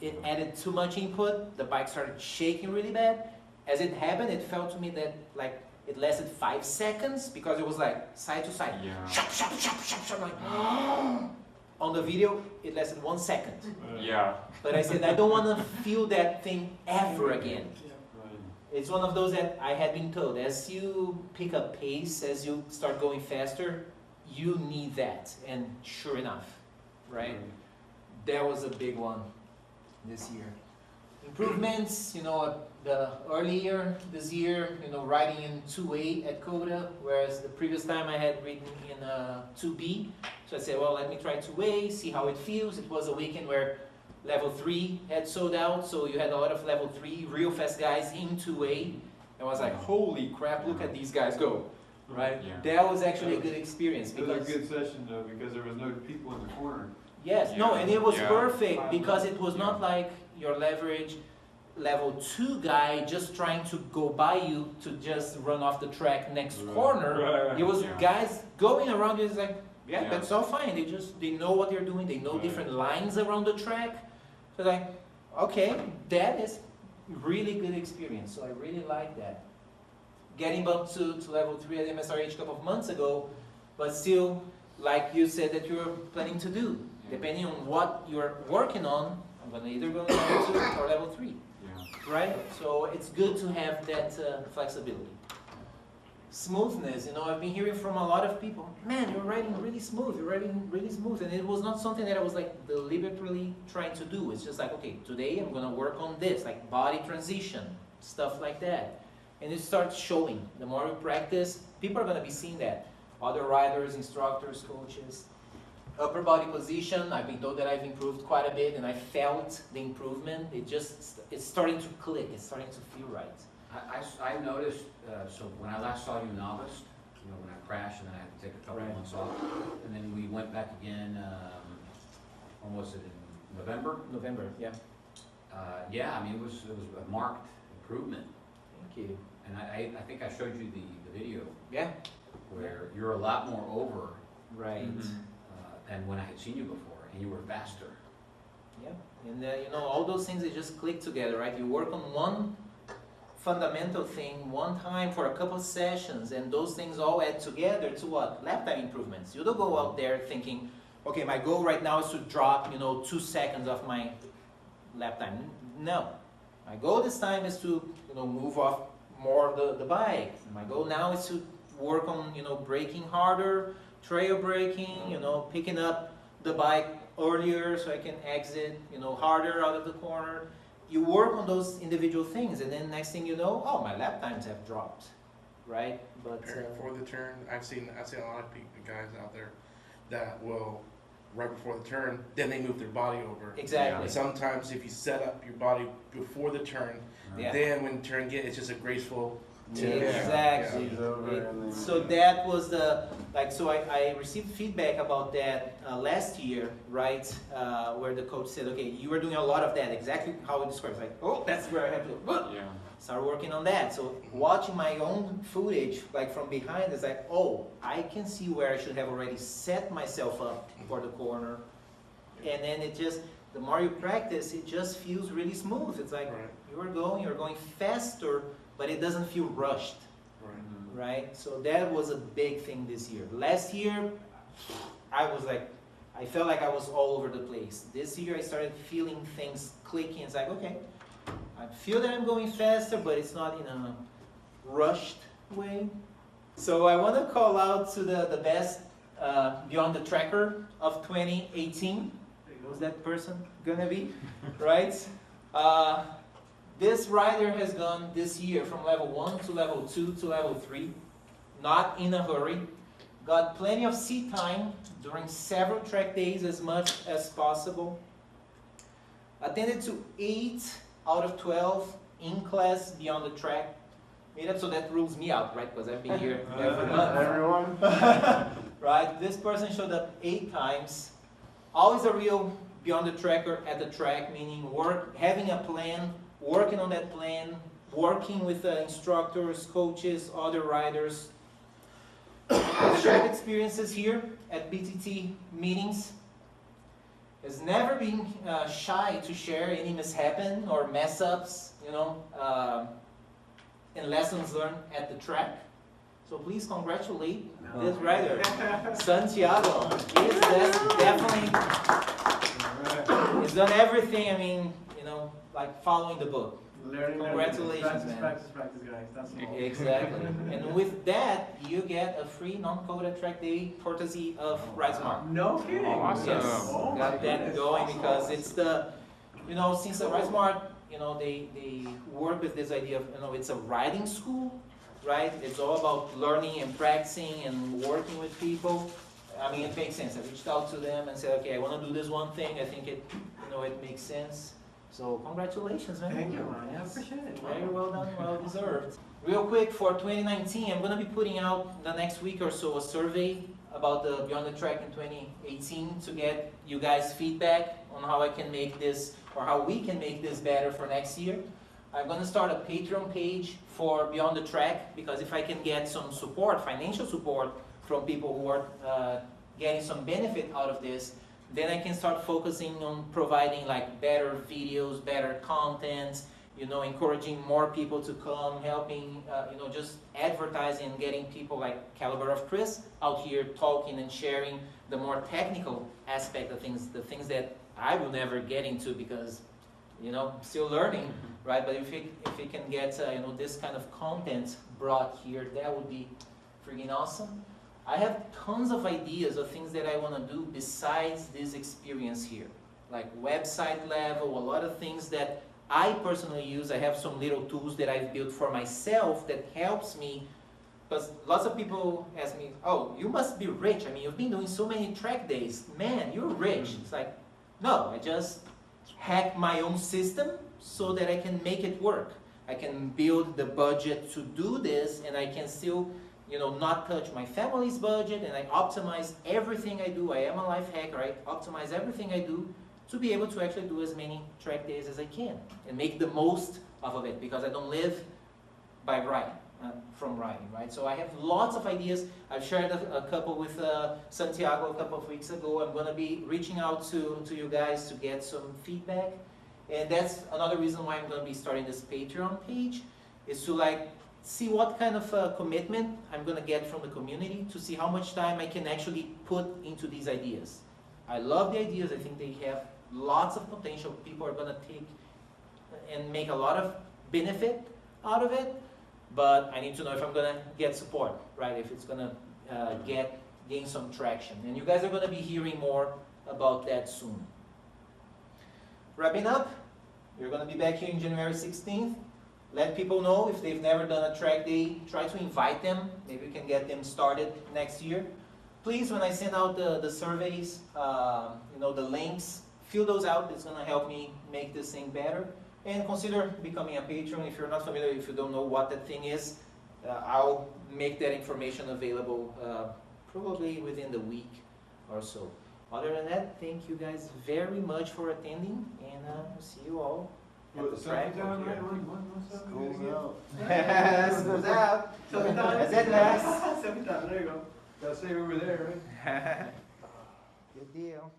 it added too much input. The bike started shaking really bad. As it happened, it felt to me that like it lasted 5 seconds because it was like side to side. Yeah. Shop, shop, shop, shop, shop, like, on the video, it lasted 1 second. Yeah. But I said, I don't want to feel that thing ever again. It's one of those that I had been told, as you pick up pace, as you start going faster, you need that. And sure enough, right? That was a big one this year. Improvements, you know, the earlier this year, you know, riding in 2A at Coda, whereas the previous time I had ridden in 2B. So I said, well, let me try 2A, see how it feels. It was a weekend where level 3 had sold out, so you had a lot of level 3 real fast guys in 2A. I was like, holy crap, look at these guys go, right? Yeah. That was actually a good experience. It was a good session though, because there was no people in the corner. Yes, no, and it was Yeah. perfect because it was not like your leverage level 2 guy just trying to go by you to just run off the track next corner. It was Yeah. guys going around you, it's like, yeah, Yeah. that's all fine. They know what they're doing, they know different lines around the track. So like, okay, that is really good experience. So I really like that. Getting bumped to level 3 at MSRH a couple of months ago, but still, like you said that you were planning to do. Depending on what you're working on, I'm gonna either go to level 2 or level 3. Yeah. Right? So it's good to have that flexibility. Smoothness, you know, I've been hearing from a lot of people, man, you're riding really smooth, you're riding really smooth. And it was not something that I was like deliberately trying to do. It's just like, okay, today I'm gonna work on this, like body transition, stuff like that. And it starts showing. The more you practice, people are gonna be seeing that. Other riders, instructors, coaches. Upper body position, I've been told that I've improved quite a bit and I felt the improvement. It's starting to click, it's starting to feel right. I noticed, so when I last saw you in August, you know, when I crashed and then I had to take a couple of months off, and then we went back again, when was it, in November? November, yeah. Yeah, I mean, it was a marked improvement. Thank you. And I think I showed you the video Yeah. where you're a lot more over Right. than when I had seen you before, and you were faster. Yeah. And you know, all those things, they just click together, right? You work on one fundamental thing one time for a couple of sessions, and those things all add together to what? Lap time improvements. You don't go out there thinking, okay, my goal right now is to drop, you know, 2 seconds off my lap time. No. My goal this time is to, you know, move off more of the bike. My goal now is to work on, you know, braking harder, trail braking, you know, picking up the bike earlier so I can exit, you know, harder out of the corner. You work on those individual things, and then next thing you know, oh, my lap times have dropped, right? But Preparing for the turn, I've seen a lot of guys out there that will, right before the turn, then they move their body over. exactly. And sometimes if you set up your body before the turn, Yeah. then when the turn gets, it's just a graceful. Exactly. It's over and then- So that was so I received feedback about that last year, right? Where the coach said, okay, you were doing a lot of that, exactly how it describes. Like, oh, that's where I have to Yeah. start working on that. So watching my own footage, like from behind, is like, oh, I can see where I should have already set myself up for the corner. And then it just, the more you practice, it just feels really smooth. It's like, you're going faster, but it doesn't feel rushed, right? So that was a big thing this year. Last year, I was like, I felt like I was all over the place. This year I started feeling things clicking. It's like, okay, I feel that I'm going faster, but it's not in a rushed way. So I want to call out to the best Beyond the Tracker of 2018. Who's that person gonna be, right? This rider has gone this year from level 1 to level 2 to level 3, not in a hurry. Got plenty of seat time during several track days as much as possible. Attended to 8 out of 12 in-class Beyond the Track meetups, so that rules me out, right? Because I've been here every month. Everyone? Right? This person showed up 8 times. Always a real Beyond the Tracker at the track, meaning having a plan, working on that plan, working with instructors, coaches, other riders. Shared experiences here at BTT meetings. Has never been shy to share any mishappen or mess ups, you know, and lessons learned at the track. So please congratulate this rider, Santiago. He's definitely, he's done everything, I mean, you know, like following the book. Learning, Congratulations, man. practice, guys. That's all. Exactly. And with that, you get a free non-quota track day courtesy of RideSmart. No kidding. Awesome. Yes, Oh my got that goodness, going awesome. because it's the, you know, since the RideSmart, you know, they work with this idea of, you know, it's a riding school, right? It's all about learning and practicing and working with people. I mean, it makes sense. I reached out to them and said, okay, I want to do this one thing. I think it, you know, it makes sense. So congratulations, man. Thank you, man. I Yes. appreciate it. Very well done, well deserved. Real quick, for 2019, I'm going to be putting out the next week or so a survey about the Beyond the Track in 2018 to get you guys feedback on how I can make this, or how we can make this better for next year. I'm going to start a Patreon page for Beyond the Track, because if I can get some support, financial support from people who are getting some benefit out of this, then I can start focusing on providing like better videos, better content, you know, encouraging more people to come, helping, you know, just advertising and getting people like caliber of Kris out here talking and sharing the more technical aspect of things, the things that I will never get into because, you know, still learning, right? But if we can get, you know, this kind of content brought here, that would be freaking awesome. I have tons of ideas of things that I want to do besides this experience here. Like website level, a lot of things that I personally use. I have some little tools that I've built for myself that helps me. Because lots of people ask me, oh, you must be rich. I mean, you've been doing so many track days. Man, you're rich. It's like, no, I just hack my own system so that I can make it work. I can build the budget to do this, and I can still, you know, not touch my family's budget, and I optimize everything I do. I am a life hacker. I optimize everything I do to be able to actually do as many track days as I can and make the most of it, because I don't live by riding, from riding, right? So I have lots of ideas. I've shared a couple with Santiago a couple of weeks ago. I'm going to be reaching out to you guys to get some feedback. And that's another reason why I'm going to be starting this Patreon page, is to like see what kind of commitment I'm going to get from the community, to see how much time I can actually put into these ideas. I love the ideas. I think they have lots of potential. People are going to take and make a lot of benefit out of it, but I need to know if I'm going to get support, right? If it's going to gain some traction. And you guys are going to be hearing more about that soon. Wrapping up, we're going to be back here in January 16th. Let people know if they've never done a track day. Try to invite them. Maybe we can get them started next year. Please, when I send out the surveys, you know, the links, fill those out. It's going to help me make this thing better. And consider becoming a patron. If you're not familiar, if you don't know what that thing is, I'll make that information available probably within the week or so. Other than that, thank you guys very much for attending, and see you all at the track. School's out. School's out. That's it, guys. There you go. Gotta say we were there, right? Good deal.